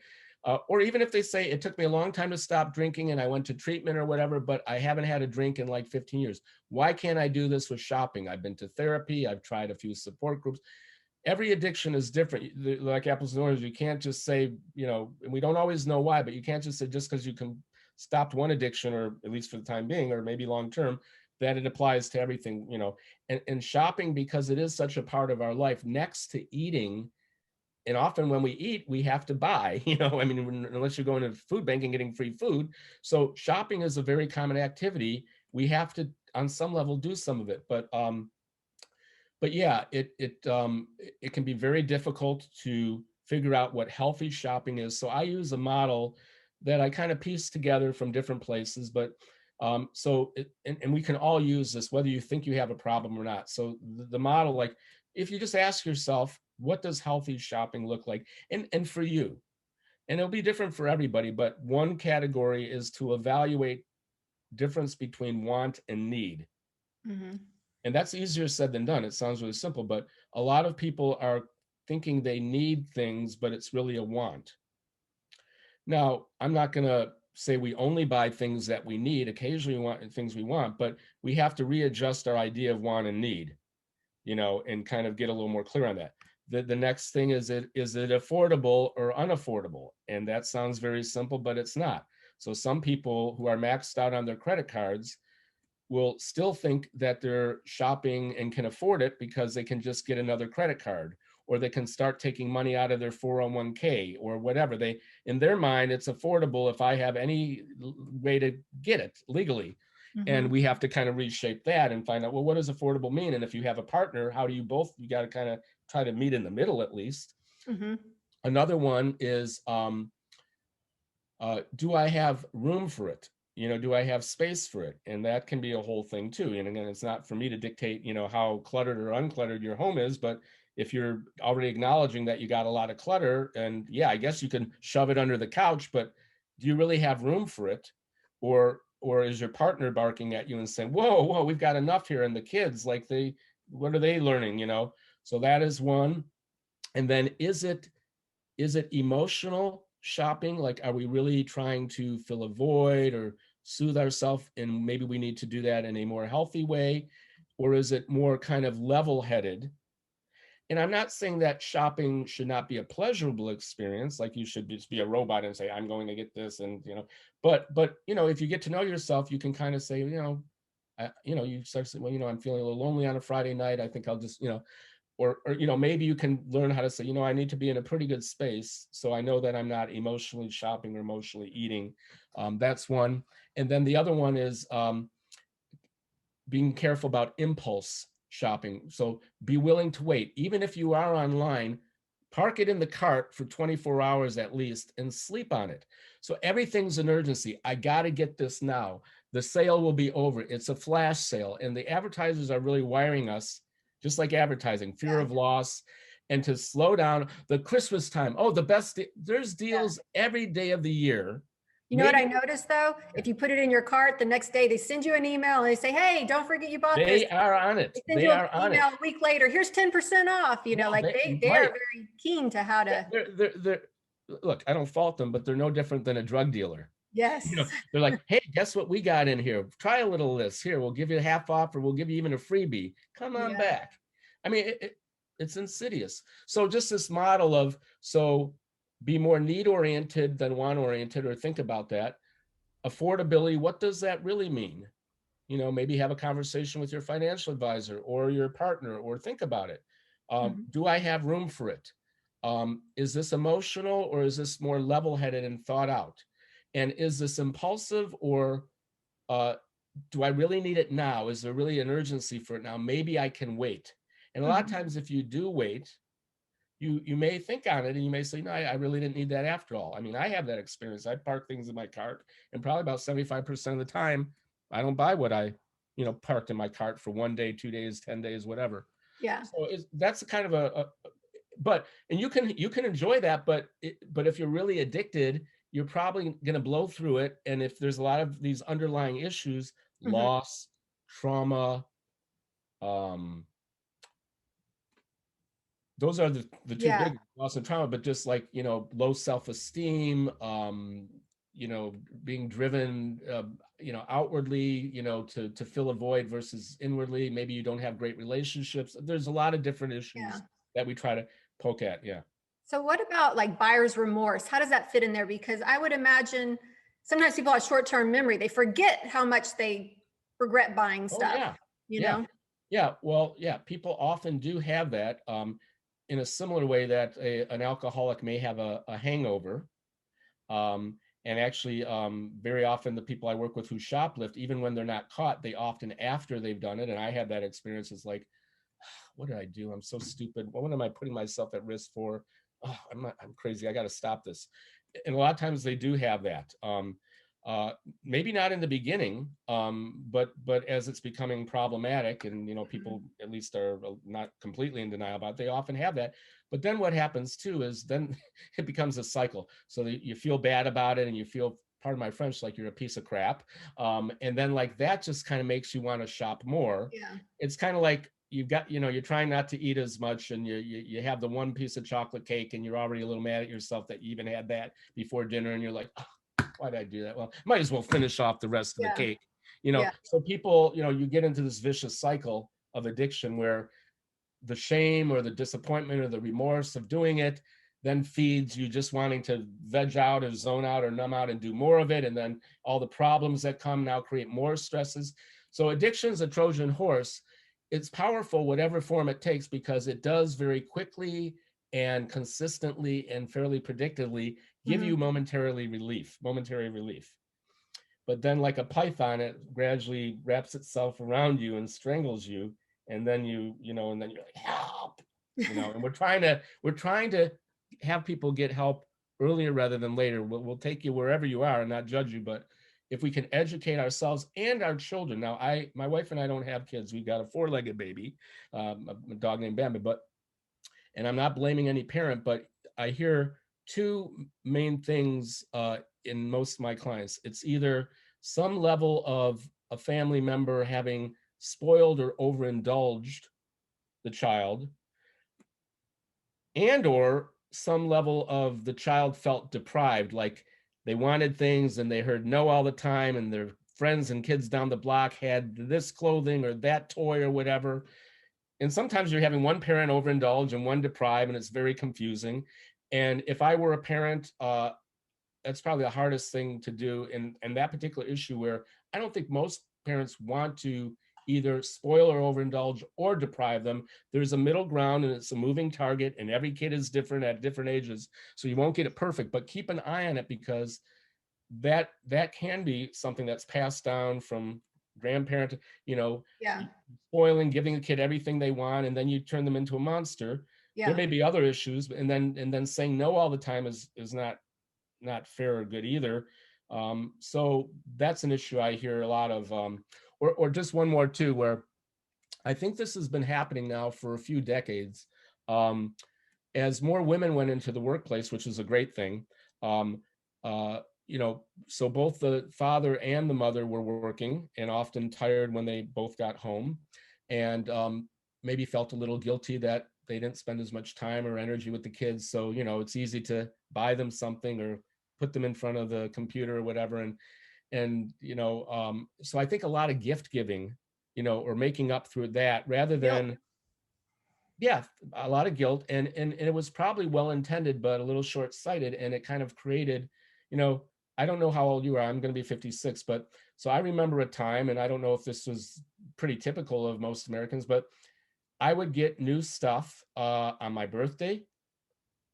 Or even if they say it took me a long time to stop drinking and I went to treatment or whatever, but I haven't had a drink in like 15 years. Why can't I do this with shopping? I've been to therapy, I've tried a few support groups. Every addiction is different. Like apples and oranges, you can't just say, you know, and we don't always know why, but you can't just say just because you can stop one addiction, or at least for the time being, or maybe long term, that it applies to everything, you know. And shopping, because it is such a part of our life next to eating, and often when we eat, we have to buy, you know, I mean, unless you're going to food bank and getting free food. So shopping is a very common activity. We have to, on some level, do some of it. But yeah, it can be very difficult to figure out what healthy shopping is. So I use a model that I kind of piece together from different places, but and we can all use this, whether you think you have a problem or not. So the model, like, if you just ask yourself, what does healthy shopping look like? And for you, and it'll be different for everybody, but one category is to evaluate difference between want and need. Mm-hmm. And that's easier said than done. It sounds really simple, but a lot of people are thinking they need things, but it's really a want. Now, I'm not going to say we only buy things that we need. Occasionally we want things we want, but we have to readjust our idea of want and need, you know, and kind of get a little more clear on that. The next thing is it affordable or unaffordable? And that sounds very simple, but it's not. So some people who are maxed out on their credit cards will still think that they're shopping and can afford it because they can just get another credit card, or they can start taking money out of their 401k or whatever. They, in their mind, it's affordable if I have any way to get it legally. And we have to kind of reshape that and find out, well, what does affordable mean? And if you have a partner, how do you both, you got to kind of try to meet in the middle at least. Another one is, do I have room for it? You know, do I have space for it? And that can be a whole thing too. And again, it's not for me to dictate, you know, how cluttered or uncluttered your home is, but if you're already acknowledging that you got a lot of clutter, and yeah, I guess you can shove it under the couch, but do you really have room for it? Or is your partner barking at you and saying, whoa, we've got enough here, and the kids, like, what are they learning, you know? So that is one. And then is it emotional shopping? Like, are we really trying to fill a void or soothe ourselves? And maybe we need to do that in a more healthy way. Or is it more kind of level-headed? And I'm not saying that shopping should not be a pleasurable experience, like you should just be a robot and say, I'm going to get this, and you know, but you know, if you get to know yourself, you can kind of say, you know, you start saying, well, you know, I'm feeling a little lonely on a Friday night. I think I'll just, you know, or you know, maybe you can learn how to say, you know, I need to be in a pretty good space, so I know that I'm not emotionally shopping or emotionally eating. That's one. And then the other one is being careful about impulse shopping. So be willing to wait. Even if you are online, park it in the cart for 24 hours at least and sleep on it. So everything's an urgency. I got to get this now. The sale will be over. It's a flash sale. And the advertisers are really wiring us, just like advertising, fear of loss, and to slow down. The Christmas time, oh, the best, there's deals every day of the year. You know what I noticed though? If you put it in your cart, the next day they send you an email and they say, hey, don't forget you bought this. They are on it. They send you an email a week later, here's 10% off, you know, like they are very keen to how to. They're, look, I don't fault them, but they're no different than a drug dealer. Yes. You know, they're like, hey, guess what we got in here? Try a little of this. Here, we'll give you half off, or we'll give you even a freebie. Come on back. I mean, it's insidious. So just this model of, so be more need-oriented than want-oriented, or think about that. Affordability, what does that really mean? You know, maybe have a conversation with your financial advisor or your partner, or think about it. Do I have room for it? Is this emotional, or is this more level-headed and thought out? And is this impulsive, or do I really need it now? Is there really an urgency for it now? Maybe I can wait. And a lot of times if you do wait, you may think on it and you may say, no, I really didn't need that after all. I mean, I have that experience. I park things in my cart, and probably about 75% of the time, I don't buy what I, you know, parked in my cart for 1 day, 2 days, 10 days, whatever. Yeah. So that's kind of and you can enjoy that, but if you're really addicted, you're probably going to blow through it. And if there's a lot of these underlying issues, loss, trauma, those are the two big, loss and trauma, but just like, you know, low self-esteem, you know, being driven, you know, outwardly, you know, to fill a void versus inwardly. Maybe you don't have great relationships. There's a lot of different issues that we try to poke at. Yeah. So what about like buyer's remorse? How does that fit in there? Because I would imagine sometimes people have short-term memory. They forget how much they regret buying stuff, you know? Yeah. Well, yeah, people often do have that. In a similar way that an alcoholic may have a hangover. And actually, very often the people I work with who shoplift, even when they're not caught, they often, after they've done it, and I had that experience, it's like, what did I do? I'm so stupid. What am I putting myself at risk for? Oh, I'm crazy. I got to stop this. And a lot of times they do have that. Maybe not in the beginning, but as it's becoming problematic, and you know, people at least are not completely in denial about it, they often have that. But then what happens too is then it becomes a cycle. So that you feel bad about it, and you feel, pardon my French, like you're a piece of crap. And then like that just kind of makes you want to shop more. Yeah. It's kind of like you've got, you know, you're trying not to eat as much, and you have the one piece of chocolate cake, and you're already a little mad at yourself that you even had that before dinner, and you're like, oh, why did I do that? Well, might as well finish off the rest of the cake, you know? So people, you know, you get into this vicious cycle of addiction where the shame or the disappointment or the remorse of doing it then feeds you just wanting to veg out or zone out or numb out and do more of it. And then all the problems that come now create more stresses. So addiction is a Trojan horse. It's powerful, whatever form it takes, because it does very quickly and consistently and fairly predictably give you momentary relief. But then, like a python, it gradually wraps itself around you and strangles you. And then and then you're like, help, and we're trying to have people get help earlier rather than later. We'll take you wherever you are and not judge you. But if we can educate ourselves and our children. Now, my wife and I don't have kids. We've got a 4-legged baby, a dog named Bambi, and I'm not blaming any parent, but I hear two main things in most of my clients. It's either some level of a family member having spoiled or overindulged the child, and or some level of the child felt deprived, like they wanted things and they heard no all the time, and their friends and kids down the block had this clothing or that toy or whatever. And sometimes you're having one parent overindulge and one deprive, and it's very confusing. And if I were a parent, that's probably the hardest thing to do in that particular issue, where I don't think most parents want to either spoil or overindulge or deprive them. There's a middle ground, and it's a moving target, and every kid is different at different ages. So you won't get it perfect, but keep an eye on it, because that can be something that's passed down from grandparent, Yeah. spoiling, giving a kid everything they want, and then you turn them into a monster. Yeah. There may be other issues, and then saying no all the time is not fair or good either. So that's an issue I hear a lot of. Or just one more too, where I think this has been happening now for a few decades. As more women went into the workplace, which is a great thing. So both the father and the mother were working, and often tired when they both got home, and maybe felt a little guilty that they didn't spend as much time or energy with the kids. So, it's easy to buy them something or put them in front of the computer or whatever. So I think a lot of gift giving, or making up through that, rather than, yeah, a lot of guilt. And it was probably well-intended, but a little short-sighted. And it kind of created, I don't know how old you are. I'm going to be 56, but so I remember a time, and I don't know if this was pretty typical of most Americans, but I would get new stuff on my birthday,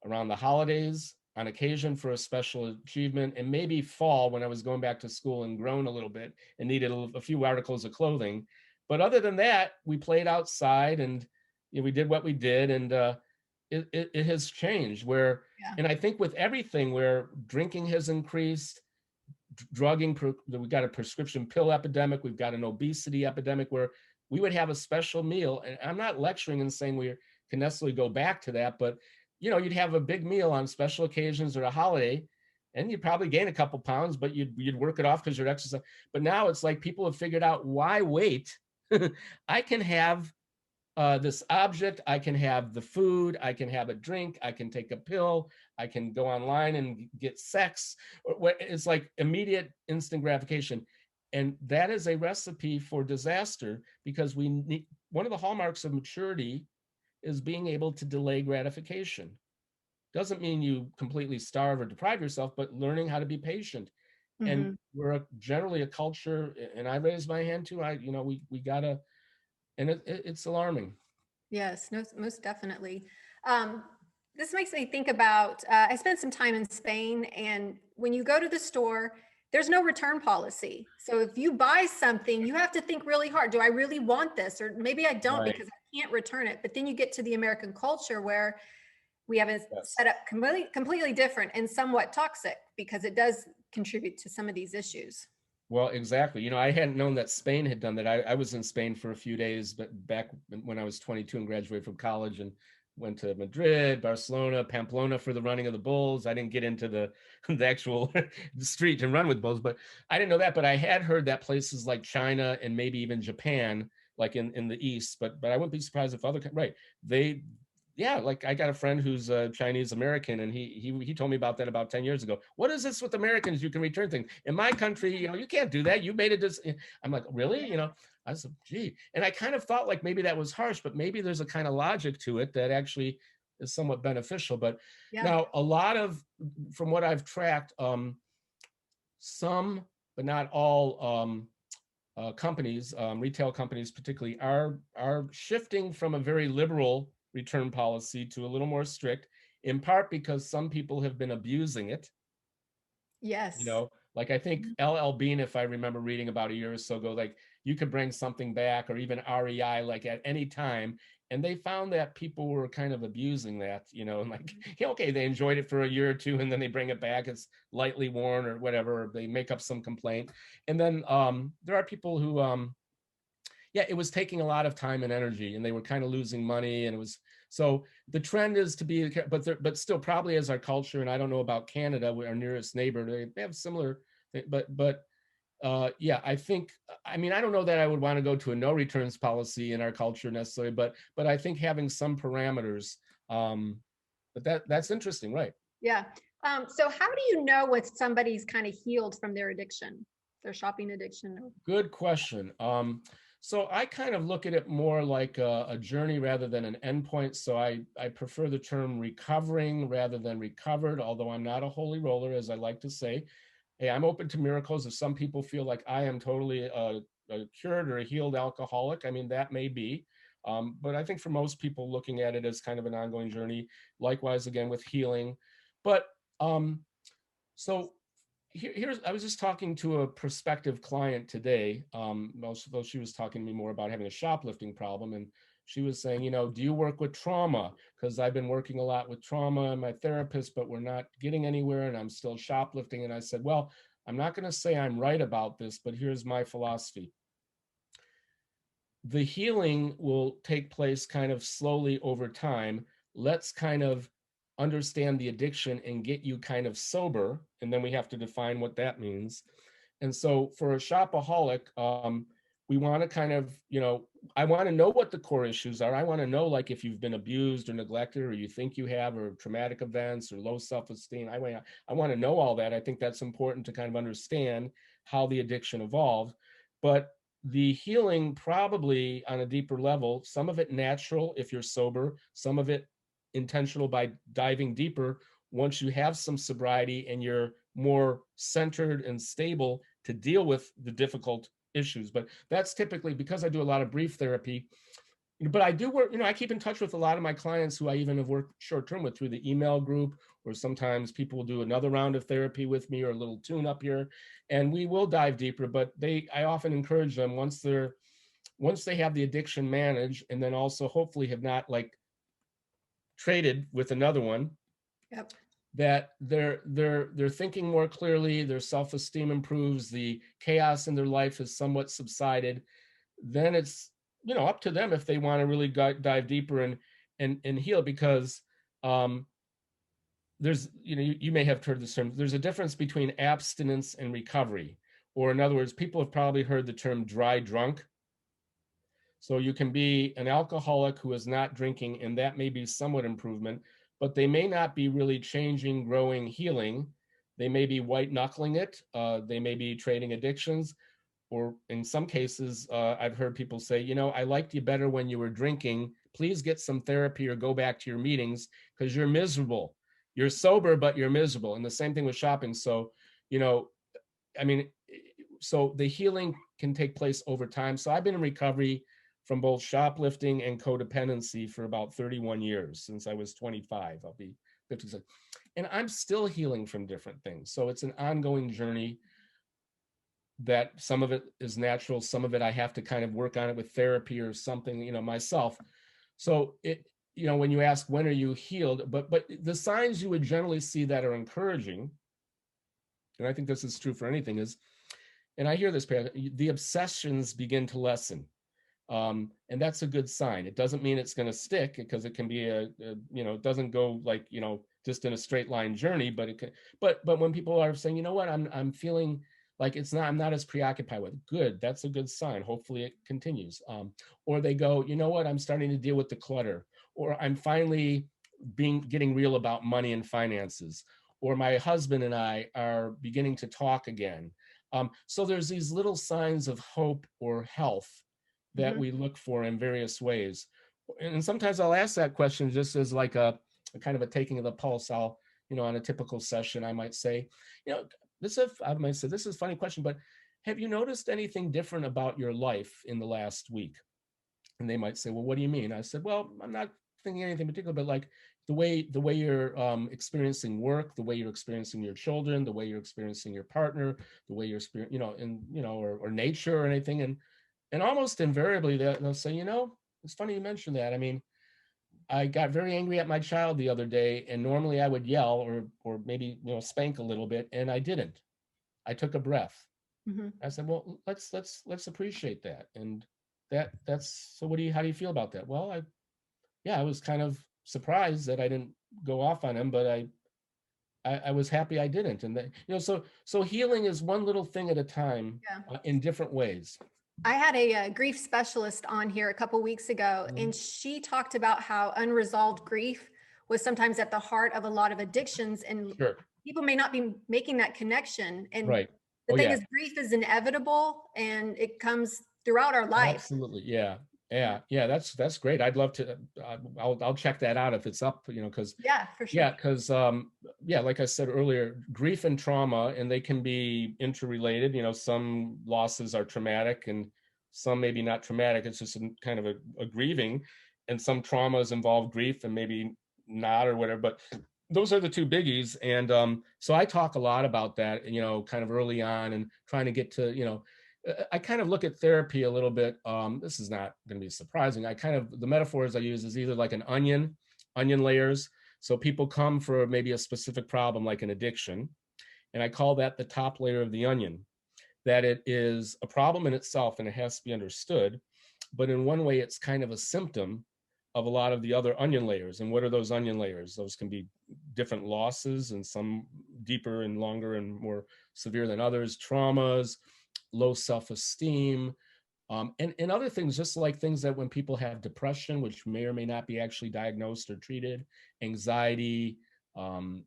around the holidays, on occasion for a special achievement, and maybe fall when I was going back to school and grown a little bit and needed a few articles of clothing. But other than that, we played outside, and we did what we did, and it has changed where, and I think with everything, where drinking has increased, drugging, we've got a prescription pill epidemic, we've got an obesity epidemic, where we would have a special meal. And I'm not lecturing and saying we can necessarily go back to that, but you'd have a big meal on special occasions or a holiday, and you'd probably gain a couple pounds, but you'd work it off because you're exercising. But now it's like people have figured out, why wait? I can have this object, I can have the food, I can have a drink, I can take a pill, I can go online and get sex. It's like immediate, instant gratification. And that is a recipe for disaster, because we need, one of the hallmarks of maturity is being able to delay gratification. Doesn't mean you completely starve or deprive yourself, but learning how to be patient. And we're generally a culture, and I raised my hand too. We gotta, and it's alarming. Yes, no, most definitely. This makes me think about, I spent some time in Spain, and when you go to the store, there's no return policy. So if you buy something, you have to think really hard. Do I really want this? Or maybe I don't, because I can't return it. But then you get to the American culture, where we have a setup completely different and somewhat toxic, because it does contribute to some of these issues. Well, exactly. I hadn't known that Spain had done that. I was in Spain for a few days, but back when I was 22 and graduated from college, and went to Madrid, Barcelona, Pamplona for the running of the bulls. I didn't get into the actual street and run with bulls, but I didn't know that. But I had heard that places like China and maybe even Japan, like in the East, but I wouldn't be surprised if like I got a friend who's a Chinese American, and he told me about that about 10 years ago. What is this with Americans? You can return things. In my country, you can't do that. You made it. I'm like, really? I said, gee, and I kind of thought like maybe that was harsh, but maybe there's a kind of logic to it that actually is somewhat beneficial. But Yeah. now a lot of, from what I've tracked, some, but not all companies, retail companies particularly, are shifting from a very liberal return policy to a little more strict, in part because some people have been abusing it. Yes. Like I think Mhm. LL Bean, if I remember reading about a year or so ago, like you could bring something back, or even REI, like at any time. And they found that people were kind of abusing that, and like, okay, they enjoyed it for a year or two, and then they bring it back, it's lightly worn or whatever, or they make up some complaint. And then there are people who, yeah, it was taking a lot of time and energy, and they were kind of losing money, and it was, so the trend is to be, but still probably as our culture, and I don't know about Canada, our nearest neighbor, they have similar, yeah, I think, I mean, I don't know that I would want to go to a no returns policy in our culture necessarily, but I think having some parameters, but that's interesting, right? Yeah. So how do you know what somebody's kind of healed from their addiction, their shopping addiction? Good question. So I kind of look at it more like a journey rather than an endpoint. So I prefer the term recovering rather than recovered, although I'm not a holy roller, as I like to say. Hey, I'm open to miracles. If some people feel like I am totally a cured or a healed alcoholic, I mean, that may be. But I think for most people, looking at it as kind of an ongoing journey, likewise, again, with healing. But um, so here's, I was just talking to a prospective client today. Though she was talking to me more about having a shoplifting problem, and she was saying, do you work with trauma? Because I've been working a lot with trauma and my therapist, but we're not getting anywhere, and I'm still shoplifting. And I said, well, I'm not going to say I'm right about this, but here's my philosophy. The healing will take place kind of slowly over time. Let's kind of understand the addiction and get you kind of sober. And then we have to define what that means. And so for a shopaholic, we want to kind of, I want to know what the core issues are. I want to know, like, if you've been abused or neglected, or you think you have, or traumatic events or low self-esteem. I want to know all that. I think that's important to kind of understand how the addiction evolved. But the healing, probably on a deeper level, some of it natural if you're sober, some of it intentional by diving deeper once you have some sobriety and you're more centered and stable to deal with the difficult issues. But that's typically because I do a lot of brief therapy. But I do work, I keep in touch with a lot of my clients who I even have worked short term with through the email group, or sometimes people will do another round of therapy with me, or a little tune up here, and we will dive deeper. But I often encourage them, once they have the addiction managed, and then also hopefully have not like traded with another one, Yep. that they're thinking more clearly, their self-esteem improves, the chaos in their life has somewhat subsided, then it's up to them if they want to really dive deeper and heal. Because there's you may have heard this term, there's a difference between abstinence and recovery. Or in other words, people have probably heard the term dry drunk. So you can be an alcoholic who is not drinking, and that may be somewhat improvement, but they may not be really changing, growing, healing. They may be white knuckling it. They may be trading addictions. Or in some cases, I've heard people say, I liked you better when you were drinking. Please get some therapy or go back to your meetings because you're miserable. You're sober, but you're miserable. And the same thing with shopping. So, I mean, so the healing can take place over time. So I've been in recovery from both shoplifting and codependency for about 31 years, since I was 25. I'll be 56. And I'm still healing from different things. So it's an ongoing journey, that some of it is natural, some of it I have to kind of work on it with therapy or something, myself. So when you ask when are you healed, but the signs you would generally see that are encouraging, and I think this is true for anything, is, and I hear this, the obsessions begin to lessen. And that's a good sign. It doesn't mean it's going to stick, because it can be it doesn't go like, just in a straight line journey, but it can, but when people are saying, what, I'm feeling like I'm not as preoccupied with it. Good. That's a good sign. Hopefully it continues. Or they go, what, I'm starting to deal with the clutter, or I'm finally getting real about money and finances, or my husband and I are beginning to talk again. So there's these little signs of hope or health that we look for in various ways. And sometimes I'll ask that question just as like a kind of a taking of the pulse. I'll, on a typical session, I might say, I might say, this is a funny question, but have you noticed anything different about your life in the last week? And they might say, well, what do you mean? I said, well, I'm not thinking anything particular, but like the way you're experiencing work, the way you're experiencing your children, the way you're experiencing your partner, the way you're experiencing, or nature or anything. And almost invariably they'll say, it's funny you mentioned that. I mean, I got very angry at my child the other day, and normally I would yell or maybe spank a little bit, and I didn't. I took a breath. Mm-hmm. I said, well, let's appreciate that. And that's so how do you feel about that? Well, I was kind of surprised that I didn't go off on him, but I was happy I didn't. And that, so healing is one little thing at a time, in different ways. I had a grief specialist on here a couple weeks ago, and she talked about how unresolved grief was sometimes at the heart of a lot of addictions, and people may not be making that connection. And right. the thing is, grief is inevitable, and it comes throughout our life. Absolutely. Yeah. That's great. I'd love to. I'll check that out if it's up. Because for sure. Yeah, because like I said earlier, grief and trauma, and they can be interrelated. Some losses are traumatic, and some maybe not traumatic. It's just kind of a grieving, and some traumas involve grief, and maybe not or whatever. But those are the two biggies, and so I talk a lot about that. Kind of early on, and trying to get to I kind of look at therapy a little bit. This is not going to be surprising. The metaphors I use is either like an onion layers. So people come for maybe a specific problem like an addiction, and I call that the top layer of the onion, that it is a problem in itself and it has to be understood. But in one way, it's kind of a symptom of a lot of the other onion layers. And what are those onion layers? Those can be different losses, and some deeper and longer and more severe than others, traumas, low self-esteem, and other things, just like things that when people have depression, which may or may not be actually diagnosed or treated, anxiety,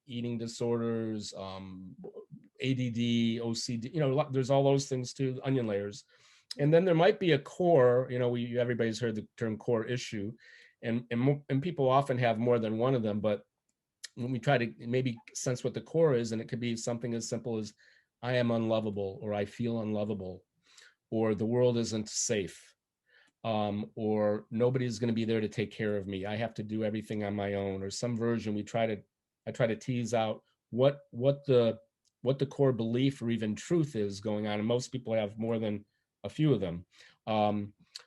eating disorders, ADD, OCD, there's all those things too, onion layers. And then there might be a core, everybody's heard the term core issue, and people often have more than one of them, but when we try to maybe sense what the core is, and it could be something as simple as I am unlovable, or I feel unlovable, or the world isn't safe, or nobody's going to be there to take care of me. I have to do everything on my own, or some version. I try to tease out what the core belief or even truth is going on. And most people have more than a few of them.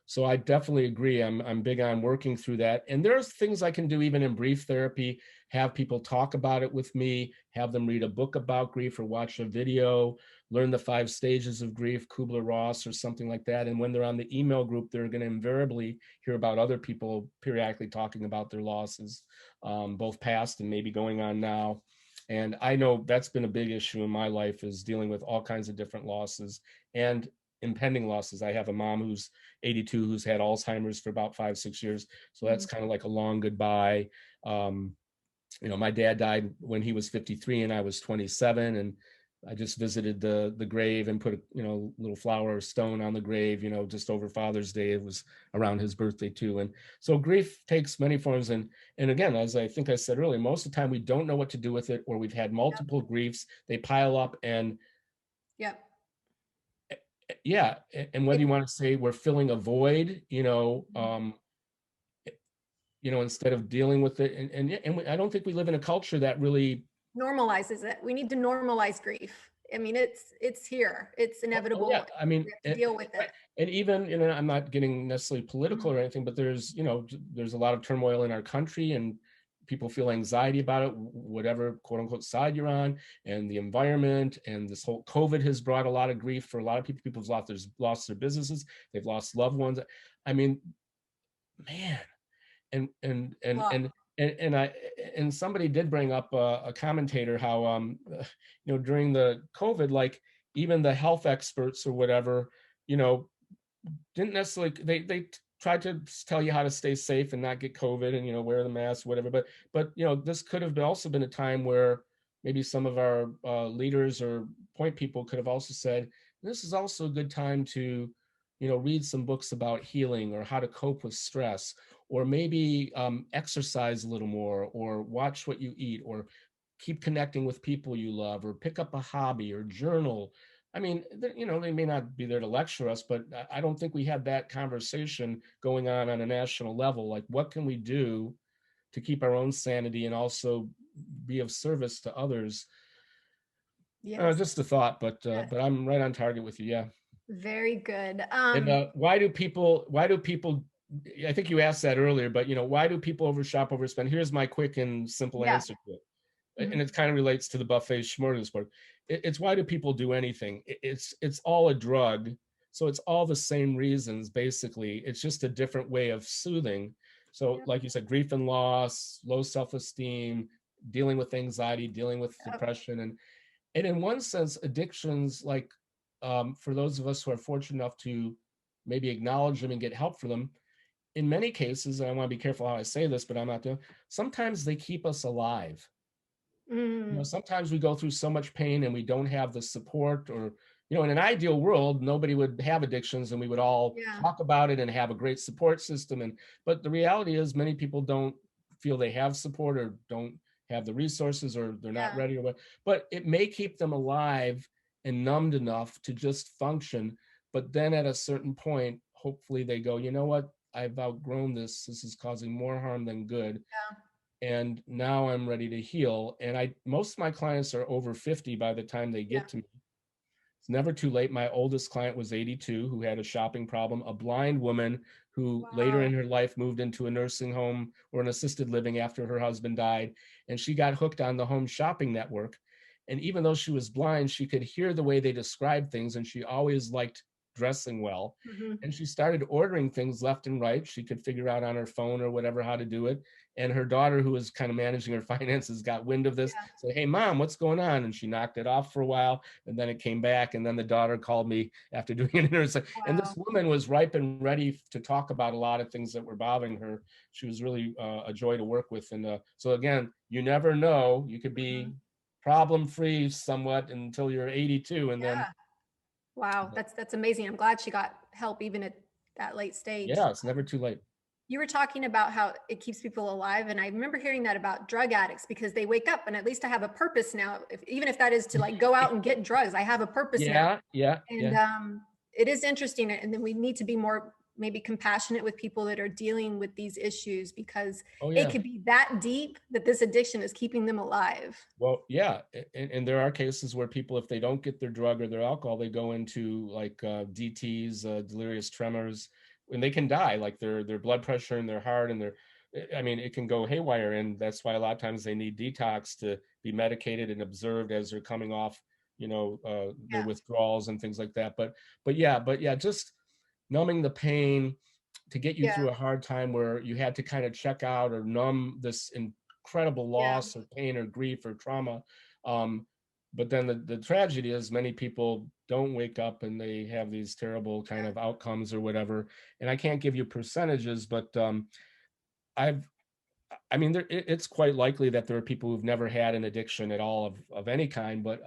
So I definitely agree. I'm big on working through that. And there's things I can do even in brief therapy, have people talk about it with me, have them read a book about grief or watch a video, learn the 5 stages of grief, Kubler-Ross or something like that. And when they're on the email group, they're going to invariably hear about other people periodically talking about their losses, both past and maybe going on now. And I know that's been a big issue in my life, is dealing with all kinds of different losses and impending losses. I have a mom who's 82 who's had Alzheimer's for about 5-6 years. So that's kind of like a long goodbye. My dad died when he was 53 and I was 27, and I just visited the grave and put a little flower or stone on the grave, just over Father's Day. It was around his birthday too. And so grief takes many forms. And again, as I think I said earlier, most of the time we don't know what to do with it, or we've had multiple griefs, they pile up, and and whether you want to say we're filling a void, instead of dealing with it, and I don't think we live in a culture that really normalizes it. We need to normalize grief. I mean, it's here. It's inevitable. Oh, yeah. I mean, we have to deal with it. And even, I'm not getting necessarily political or anything, but there's a lot of turmoil in our country, and people feel anxiety about it, whatever quote unquote side you're on, and the environment, and this whole COVID has brought a lot of grief for a lot of people. People's lost their businesses, they've lost loved ones. I mean, man, and somebody did bring up a commentator how during the COVID, like even the health experts or whatever, didn't necessarily, they tried to tell you how to stay safe and not get COVID and, wear the mask, whatever. But, this could have also been a time where maybe some of our leaders or point people could have also said, this is also a good time to, read some books about healing or how to cope with stress, or maybe exercise a little more, or watch what you eat, or keep connecting with people you love, or pick up a hobby or journal. I mean, they may not be there to lecture us, but I don't think we had that conversation going on a national level. Like, what can we do to keep our own sanity and also be of service to others? Yes. Just a thought, but Yes. I'm right on target with you. Yeah. Very good. And why do people? I think you asked that earlier, but why do people overshop, overspend? Here's my quick and simple Yeah. answer to it. And Mhm. it kind of relates to the buffet smorgasbord. It's why do people do anything? It's all a drug, so it's all the same reasons basically. It's just a different way of soothing. So, Yep. like you said, grief and loss, low self-esteem, dealing with anxiety, dealing with Yep. depression, and in one sense, addictions, like for those of us who are fortunate enough to maybe acknowledge them and get help for them, in many cases, and I want to be careful how I say this, but I'm not doing. Sometimes they keep us alive. Mm. Sometimes we go through so much pain and we don't have the support, or in an ideal world, nobody would have addictions and we would all Yeah. talk about it and have a great support system. But the reality is many people don't feel they have support, or don't have the resources, or they're not Yeah. ready, or what. But it may keep them alive and numbed enough to just function. But then at a certain point, hopefully they go, you know what? I've outgrown this. This is causing more harm than good, and now I'm ready to heal. And most of my clients are over 50 by the time they Yeah. get to me. It's never too late. My oldest client was 82, who had a shopping problem, a blind woman who later Wow. in her life moved into a nursing home or an assisted living after her husband died. And she got hooked on the home shopping network. And even though she was blind, she could hear the way they described things, and she always liked dressing well. Mhm. And she started ordering things left and right. She could figure out on her phone or whatever how to do it. And her daughter, who was kind of managing her finances, got wind of this, Yeah. said, "Hey, mom, what's going on?" And she knocked it off for a while, and then it came back. And then the daughter called me after doing an interview, and this Wow. woman was ripe and ready to talk about a lot of things that were bothering her. She was really a joy to work with. And so again, you never know. You could Mhm. be problem free somewhat until you're 82, and then Yeah. Wow. That's amazing. I'm glad she got help even at that late stage. yeah, it's never too late. You were talking about how it keeps people alive, and I remember hearing that about drug addicts because they wake up and at least I have a purpose now. Even if that is to like go out and get drugs, I have a purpose now. Yeah, yeah, And yeah. it is interesting, and then we need to be more maybe compassionate with people that are dealing with these issues because Oh it yeah. could be that deep that this addiction is keeping them alive. Well, yeah, and there are cases where people, if they don't get their drug or their alcohol, they go into like DTs, delirious tremors, and they can die. Like their blood pressure and their heart and I mean, it can go haywire, and that's why a lot of times they need detox to be medicated and observed as they're coming off, their Yeah. withdrawals and things like that. But yeah, just numbing the pain to get you Yeah. through a hard time where you had to kind of check out or numb this incredible Yeah. loss or pain or grief or trauma. Um, but then the tragedy is many people don't wake up and they have these terrible kind Yeah. of outcomes or whatever. And I can't give you percentages, but I've I mean, it's quite likely that there are people who've never had an addiction at all of any kind, but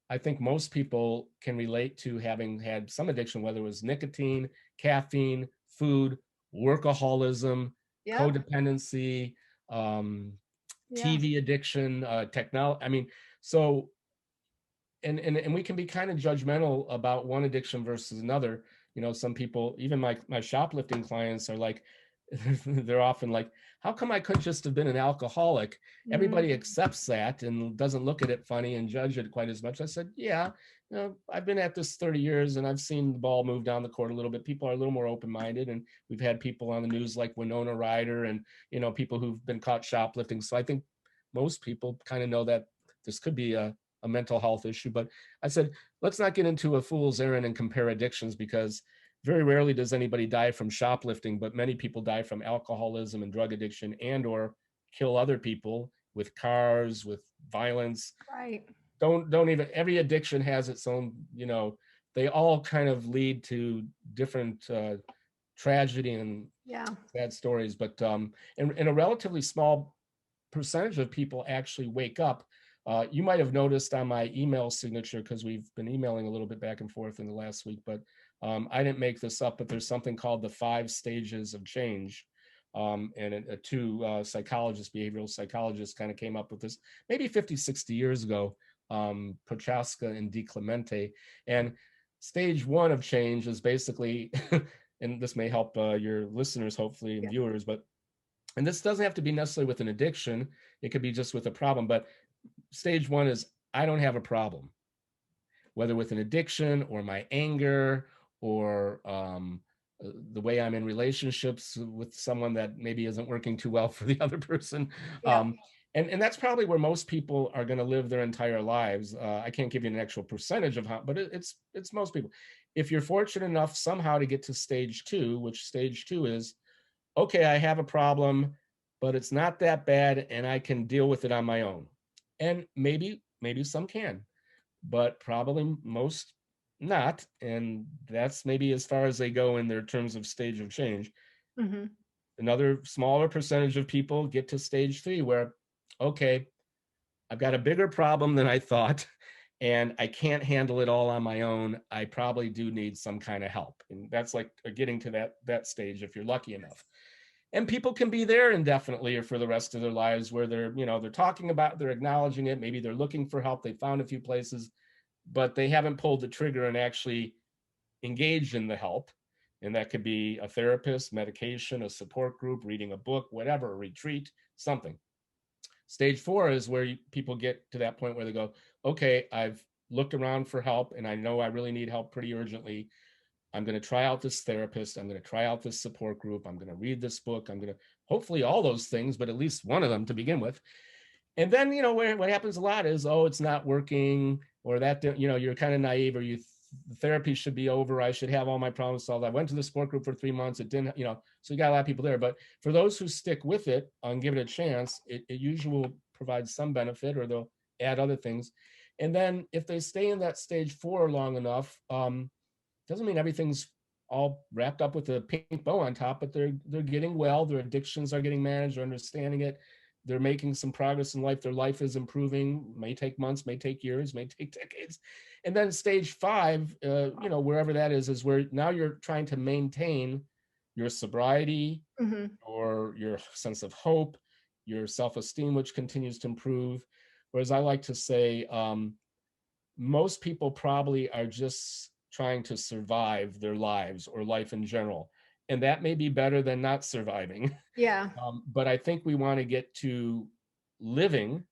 I think most people can relate to having had some addiction, whether it was nicotine, caffeine, food, workaholism, Yep. codependency, um, Yeah. TV addiction, technology. I mean, so and we can be kind of judgmental about one addiction versus another. Some people, even my shoplifting clients, are like, they're often like, how come I couldn't just have been an alcoholic? Mm. Everybody accepts that and doesn't look at it funny and judge it quite as much. I said, yeah, I've been at this 30 years and I've seen the ball move down the court a little bit. People are a little more open-minded, and we've had people on the news like Winona Ryder and people who've been caught shoplifting. So I think most people kind of know that this could be a mental health issue. But I said, let's not get into a fool's errand and compare addictions, because very rarely does anybody die from shoplifting, but many people die from alcoholism and drug addiction, and or kill other people with cars, with violence. Right. Don't even, every addiction has its own, they all kind of lead to different tragedy and Yeah. sad stories. But and a relatively small percentage of people actually wake up. You might have noticed on my email signature, because we've been emailing a little bit back and forth in the last week, but I didn't make this up, but there's something called the 5 stages of change. And two psychologists, behavioral psychologists, kind of came up with this maybe 50, 60 years ago, Prochaska and DiClemente. And stage 1 of change is basically, and this may help your listeners, hopefully, and viewers, and this doesn't have to be necessarily with an addiction. It could be just with a problem. But stage 1 is, I don't have a problem, whether with an addiction or my anger or the way I'm in relationships with someone that maybe isn't working too well for the other person. Yeah. And that's probably where most people are going to live their entire lives. I can't give you an actual percentage of how, but it's most people. If you're fortunate enough somehow to get to stage 2, which stage 2 is, okay, I have a problem, but it's not that bad and I can deal with it on my own. And maybe some can, but probably most not. And that's maybe as far as they go in their terms of stage of change. Mm-hmm. Another smaller percentage of people get to stage 3 where, okay, I've got a bigger problem than I thought, and I can't handle it all on my own. I probably do need some kind of help. And that's like getting to that stage if you're lucky enough. And people can be there indefinitely or for the rest of their lives where they're talking about, they're acknowledging it. Maybe they're looking for help. They found a few places, but they haven't pulled the trigger and actually engaged in the help. And that could be a therapist, medication, a support group, reading a book, whatever, a retreat, something. Stage 4 is where people get to that point where they go, okay, I've looked around for help and I know I really need help pretty urgently. I'm going to try out this therapist. I'm going to try out this support group. I'm going to read this book. I'm going to hopefully all those things, but at least one of them to begin with. And then, what happens a lot is, oh, it's not working, or that, you're kind of naive, or therapy should be over. I should have all my problems solved. I went to the support group for 3 months. It didn't, so you got a lot of people there. But for those who stick with it and give it a chance, it usually will provide some benefit, or they'll add other things. And then if they stay in that stage 4 long enough, doesn't mean everything's all wrapped up with a pink bow on top, but they're getting well. Their addictions are getting managed. They're understanding it. They're making some progress in life. Their life is improving. May take months, may take years, may take decades. And then stage 5, wherever that is where now you're trying to maintain your sobriety, Mm-hmm. or your sense of hope, your self-esteem, which continues to improve. Whereas I like to say, most people probably are just trying to survive their lives or life in general. And that may be better than not surviving. Yeah. But I think we want to get to living,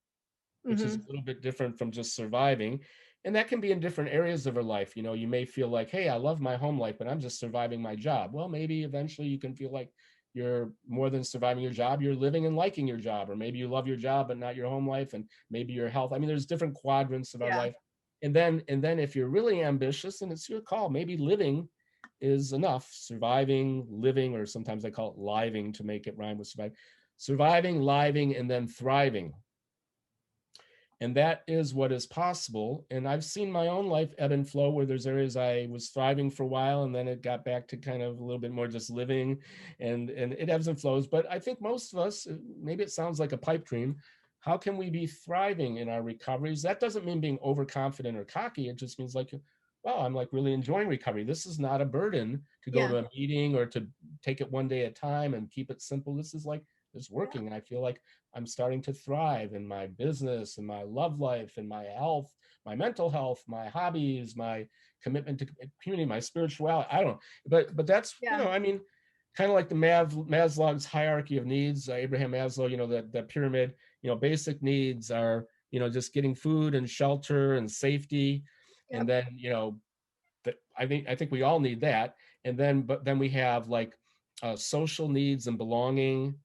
which is a Mm-hmm. little bit different from just surviving. And that can be in different areas of our life. You may feel like, hey, I love my home life, but I'm just surviving my job. Well, maybe eventually you can feel like you're more than surviving your job. You're living and liking your job, or maybe you love your job, but not your home life, and maybe your health. I mean, there's different quadrants of our Yeah. life. And then if you're really ambitious, and it's your call, maybe living is enough. Surviving, living, or sometimes I call it living to make it rhyme with survive. Surviving, living, and then thriving. And that is what is possible. And I've seen my own life ebb and flow, where there's areas I was thriving for a while, and then it got back to kind of a little bit more just living, and it ebbs and flows. But I think most of us, maybe it sounds like a pipe dream, how can we be thriving in our recoveries? That doesn't mean being overconfident or cocky. It just means like, wow, I'm like really enjoying recovery. This is not a burden to go Yeah. to a meeting or to take it one day at a time and keep it simple. This is like, it's working. And I feel like I'm starting to thrive in my business and my love life and my health, my mental health, my hobbies, my commitment to community, my spirituality. I don't know. But that's, Yeah. I mean, kind of like the Maslow's hierarchy of needs, Abraham Maslow, that pyramid, basic needs are, just getting food and shelter and safety. Yep. And then, I think we all need that. And then, but then we have like social needs and belonging.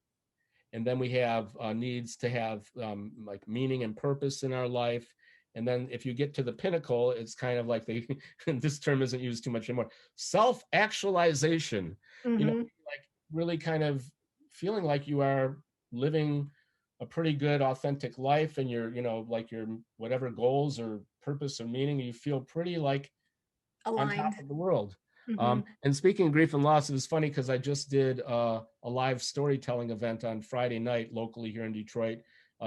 And then we have needs to have like meaning and purpose in our life. And then if you get to the pinnacle, it's kind of like this term isn't used too much anymore, self-actualization, Mm-hmm. like really kind of feeling like you are living a pretty good, authentic life, and like your whatever goals or purpose or meaning, you feel pretty like on top Aligned. of the world. Mm-hmm. And speaking of grief and loss, it was funny because I just did a live storytelling event on Friday night locally here in Detroit.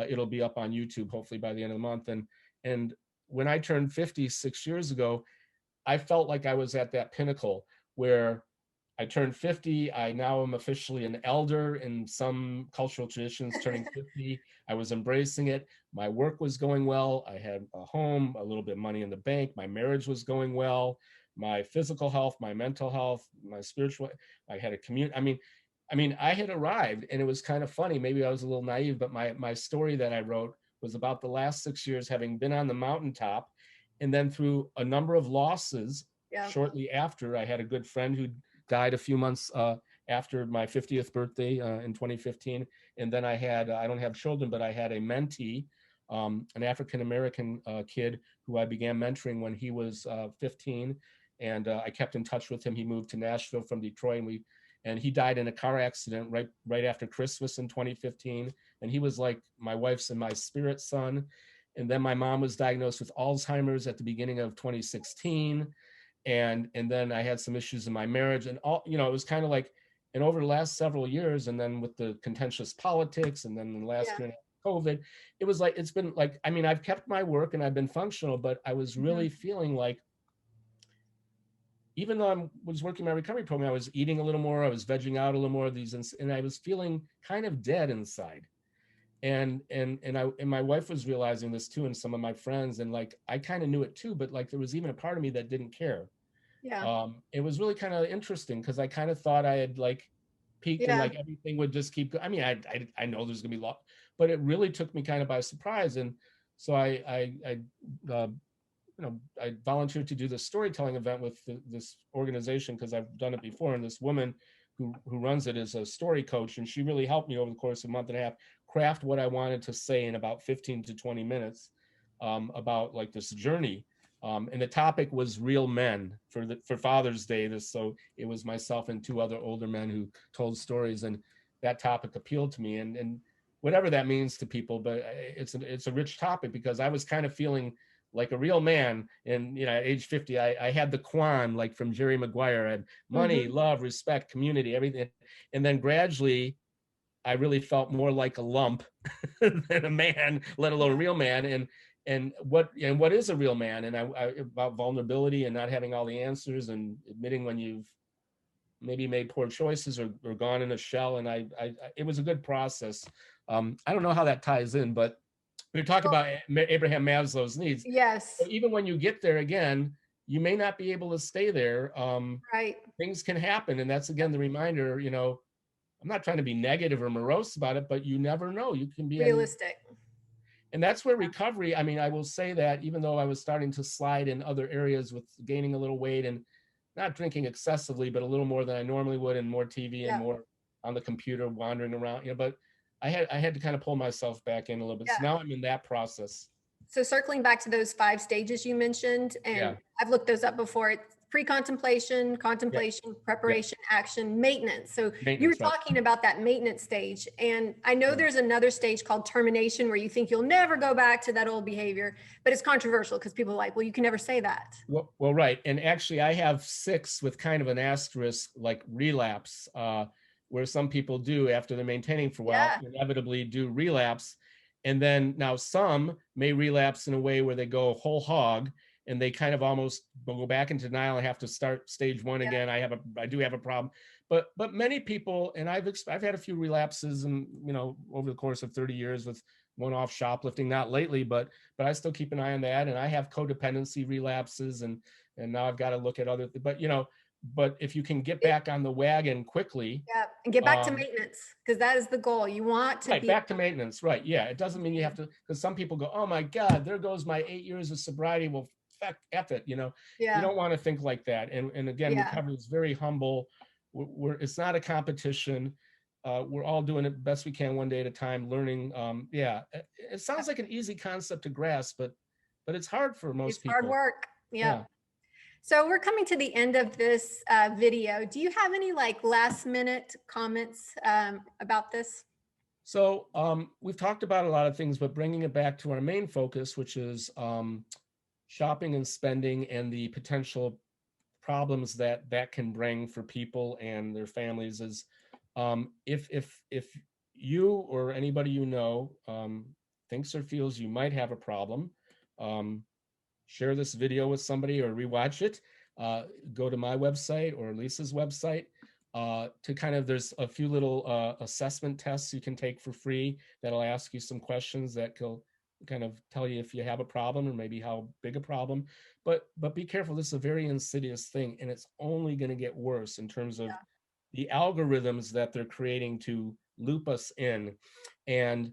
It'll be up on YouTube hopefully by the end of the month. And when I turned 50 6 years ago, I felt like I was at that pinnacle where I turned 50. I now am officially an elder in some cultural traditions, turning 50. I was embracing it. My work was going well. I had a home, a little bit of money in the bank. My marriage was going well. My physical health, my mental health, my spiritual, I had a community. I mean, I had arrived, and it was kind of funny. Maybe I was a little naive, but my story that I wrote was about the last 6 years having been on the mountaintop, and then through a number of losses. Yeah. Shortly after, I had a good friend who died a few months after my 50th birthday in 2015. And then I don't have children, but I had a mentee, an African American kid who I began mentoring when he was 15. And I kept in touch with him. He moved to Nashville from Detroit, and he died in a car accident right after Christmas in 2015. And he was like my wife's and my spirit son. And then my mom was diagnosed with Alzheimer's at the beginning of 2016. And then I had some issues in my marriage, and all, it was kind of like, and over the last several years, and then with the contentious politics, and then the last Yeah. year COVID, it was like, it's been like, I mean, I've kept my work and I've been functional, but I was really feeling like, even though I was working my recovery program, I was eating a little more, I was vegging out a little more of these, and I was feeling kind of dead inside. And my wife was realizing this too, and some of my friends, and like I kind of knew it too, but like there was even a part of me that didn't care. Yeah. It was really kind of interesting because I kind of thought I had like peaked and Yeah. like everything would just keep going. I mean, I know there's gonna be a lot, but it really took me kind of by surprise. And so uh, I volunteered to do this storytelling event with this organization because I've done it before. And this woman who runs it is a story coach, and she really helped me over the course of a month and a half craft what I wanted to say in about 15 to 20 minutes about like this journey. And the topic was real men for Father's Day. So it was myself and two other older men who told stories, and that topic appealed to me. And whatever that means to people, but it's a rich topic because I was kind of feeling like a real man. And at age 50, I had the Quan, like from Jerry Maguire, and money, love, respect, community, everything. And then gradually I really felt more like a lump than a man, let alone a real man. And what is a real man? And I about vulnerability and not having all the answers, and admitting when you've maybe made poor choices or gone in a shell. And it was a good process. I don't know how that ties in, but we talk about Abraham Maslow's needs. Yes. But even when you get there again, you may not be able to stay there. Right. Things can happen. And that's, again, the reminder, I'm not trying to be negative or morose about it, but you never know. You can be in, Realistic. and that's where recovery, I mean, I will say that even though I was starting to slide in other areas with gaining a little weight and not drinking excessively, but a little more than I normally would, and more TV and Yeah. more on the computer wandering around, but I had to kind of pull myself back in a little bit. Yeah. So now I'm in that process. So circling back to those 5 stages you mentioned, and Yeah. I've looked those up before. It's pre-contemplation, contemplation, preparation, action, maintenance. So you were Maintenance, right? talking about that maintenance stage. And I know there's another stage called termination where you think you'll never go back to that old behavior, but it's controversial because people are like, well, you can never say that. Well, right. And actually I have 6 with kind of an asterisk, like relapse, where some people do, after they're maintaining for a while, Yeah. inevitably do relapse. And then now some may relapse in a way where they go whole hog, and they kind of almost go back into denial and have to start stage 1 again. I do have a problem, but many people, and I've had a few relapses, and over the course of 30 years with one-off shoplifting, not lately, but I still keep an eye on that. And I have codependency relapses, and now I've got to look at other but if you can get back on the wagon quickly. Yeah. And get back to maintenance, because that is the goal. You want to Right, be back to maintenance. Right. Yeah. It doesn't mean you have to, because some people go, oh my God, there goes my 8 years of sobriety. Well, F it. You Yeah. don't want to think like that. And again, Yeah. recovery is very humble. It's not a competition. We're all doing it best we can, one day at a time, learning. It sounds like an easy concept to grasp, but it's hard for most It's people. hard work. Yeah. So we're coming to the end of this video. Do you have any like last minute comments about this? So we've talked about a lot of things, but bringing it back to our main focus, which is shopping and spending, and the potential problems that can bring for people and their families, is if you or anybody thinks or feels you might have a problem, share this video with somebody or rewatch it, go to my website or Lisa's website to kind of, there's a few little assessment tests you can take for free that'll ask you some questions that will kind of tell you if you have a problem or maybe how big a problem. But be careful, this is a very insidious thing, and it's only going to get worse in terms of the algorithms that they're creating to loop us in. And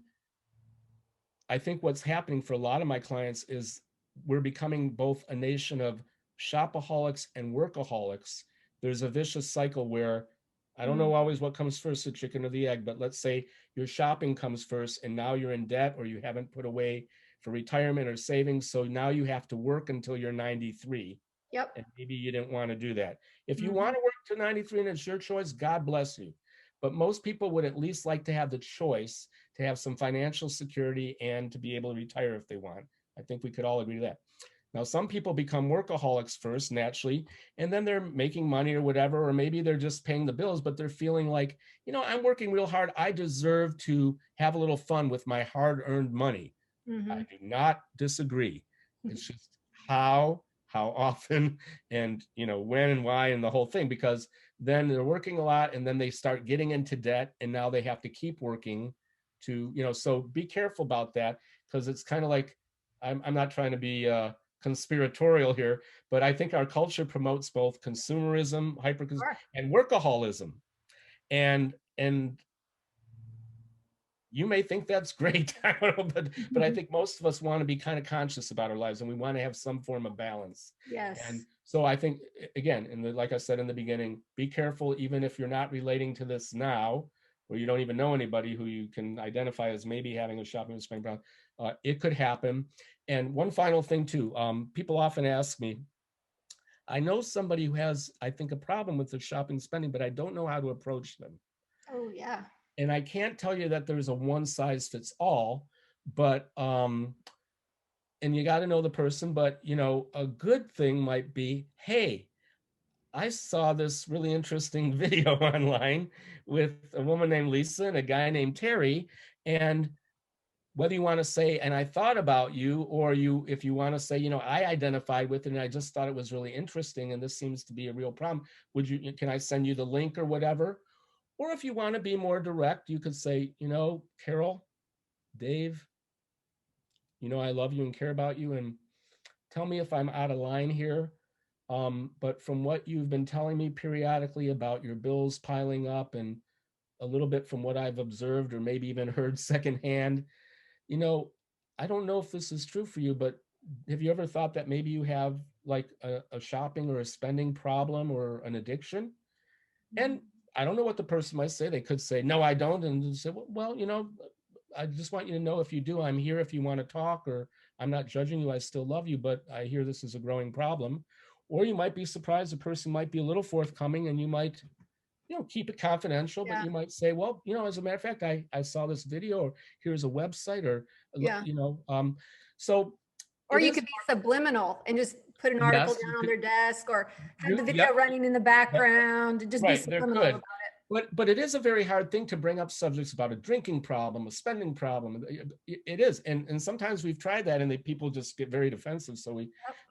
I think what's happening for a lot of my clients is we're becoming both a nation of shopaholics and workaholics. There's a vicious cycle where I don't know always what comes first, the chicken or the egg, but let's say your shopping comes first and now you're in debt or you haven't put away for retirement or savings. So now you have to work until you're 93. Yep. And maybe you didn't want to do that. If you want Mhm. to work to 93 and it's your choice, God bless you. But most people would at least like to have the choice to have some financial security and to be able to retire if they want. I think we could all agree to that. Now, some people become workaholics first, naturally, and then they're making money or whatever, or maybe they're just paying the bills, but they're feeling like, you know, I'm working real hard. I deserve to have a little fun with my hard-earned money. I Mhm. do not disagree. It's just how often, and you know, when and why, and the whole thing, because then they're working a lot and then they start getting into debt and now they have to keep working to, you know, so be careful about that, because it's kind of like, I'm not trying to be conspiratorial here, but I think our culture promotes both consumerism, hyper, Sure. and workaholism. And you may think that's great. I don't know, but I think most of us want to be kind of conscious about our lives and we want to have some form of balance. And Yes. so I think, again, like I said in the beginning, be careful, even if you're not relating to this now, or you don't even know anybody who you can identify as maybe having a shopping and spending problem. It could happen. And one final thing too, people often ask me, I know somebody who has, I think, a problem with their shopping spending, but I don't know how to approach them. Oh, yeah. And I can't tell you that there's a one size fits all, but and you got to know the person, but you know, a good thing might be, hey, I saw this really interesting video online with a woman named Lisa and a guy named Terry, and whether you want to say, and I thought about you, or you, if you want to say, you know, I identified with it and I just thought it was really interesting and this seems to be a real problem, would you, can I send you the link or whatever? Or if you want to be more direct, you could say, you know, Carol, Dave, you know, I love you and care about you, and tell me if I'm out of line here. But from what you've been telling me periodically about your bills piling up and a little bit from what I've observed or maybe even heard secondhand, you know, I don't know if this is true for you, but have you ever thought that maybe you have like a shopping or a spending problem or an addiction? And I don't know what the person might say. They could say, no, I don't. And say, well, you know, I just want you to know if you do, I'm here if you want to talk, or I'm not judging you. I still love you, but I hear this is a growing problem. Or you might be surprised, the person might be a little forthcoming and you might, you know, keep it confidential, but Yeah. you might say, well, you know, as a matter of fact, I saw this video, or here's a website, or, Yeah. you know, so Or it you is, could be subliminal and just put an article yes, you down on could their desk or have the yep, video running in the background and just be right, there subliminal about could. But it is a very hard thing to bring up subjects about a drinking problem, a spending problem. It is. And sometimes we've tried that and the people just get very defensive. So we,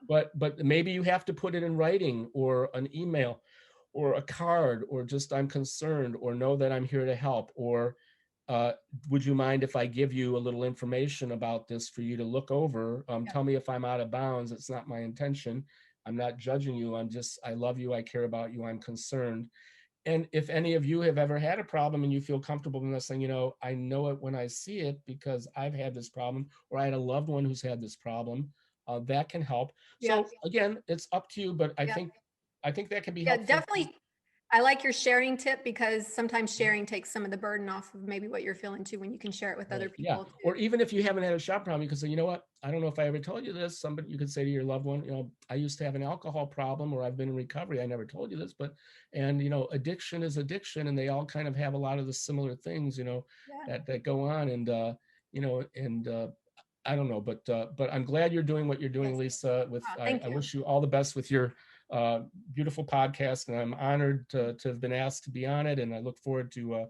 but maybe you have to put it in writing or an email or a card, or just I'm concerned, or know that I'm here to help, or uh, would you mind if I give you a little information about this for you to look over? it. Tell me if I'm out of bounds. It's not my intention. I'm not judging you. I'm just, I love you. I care about you. I'm concerned. And if any of you have ever had a problem and you feel comfortable in this saying, you know, I know it when I see it because I've had this problem, or I had a loved one who's had this problem, that can help. Yeah. So again, it's up to you, but Yeah. I think that can be Yeah. helpful. Definitely. I like your sharing tip because sometimes sharing takes some of the burden off of maybe what you're feeling too when you can share it with other Right. Yeah. people too. Or even if you haven't had a shop problem, you could say, you know what? I don't know if I ever told you this. Somebody, you could say to your loved one, you know, I used to have an alcohol problem, or I've been in recovery. I never told you this, but, and, you know, addiction is addiction, and they all kind of have a lot of the similar things, you know, Yeah. that go on. And, you know, and, I don't know, but I'm glad you're doing what you're doing, Yes. Lisa. With Thank I you. wish you all the best with your beautiful podcast, and I'm honored to have been asked to be on it, and I look forward to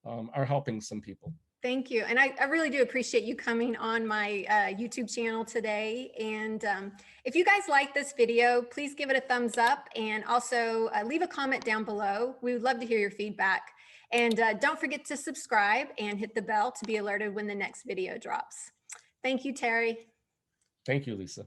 our helping some people. Thank you. And I really do appreciate you coming on my YouTube channel today. And if you guys like this video, please give it a thumbs up and also leave a comment down below. We would love to hear your feedback. And don't forget to subscribe and hit the bell to be alerted when the next video drops. Thank you, Terry. Thank you, Lisa.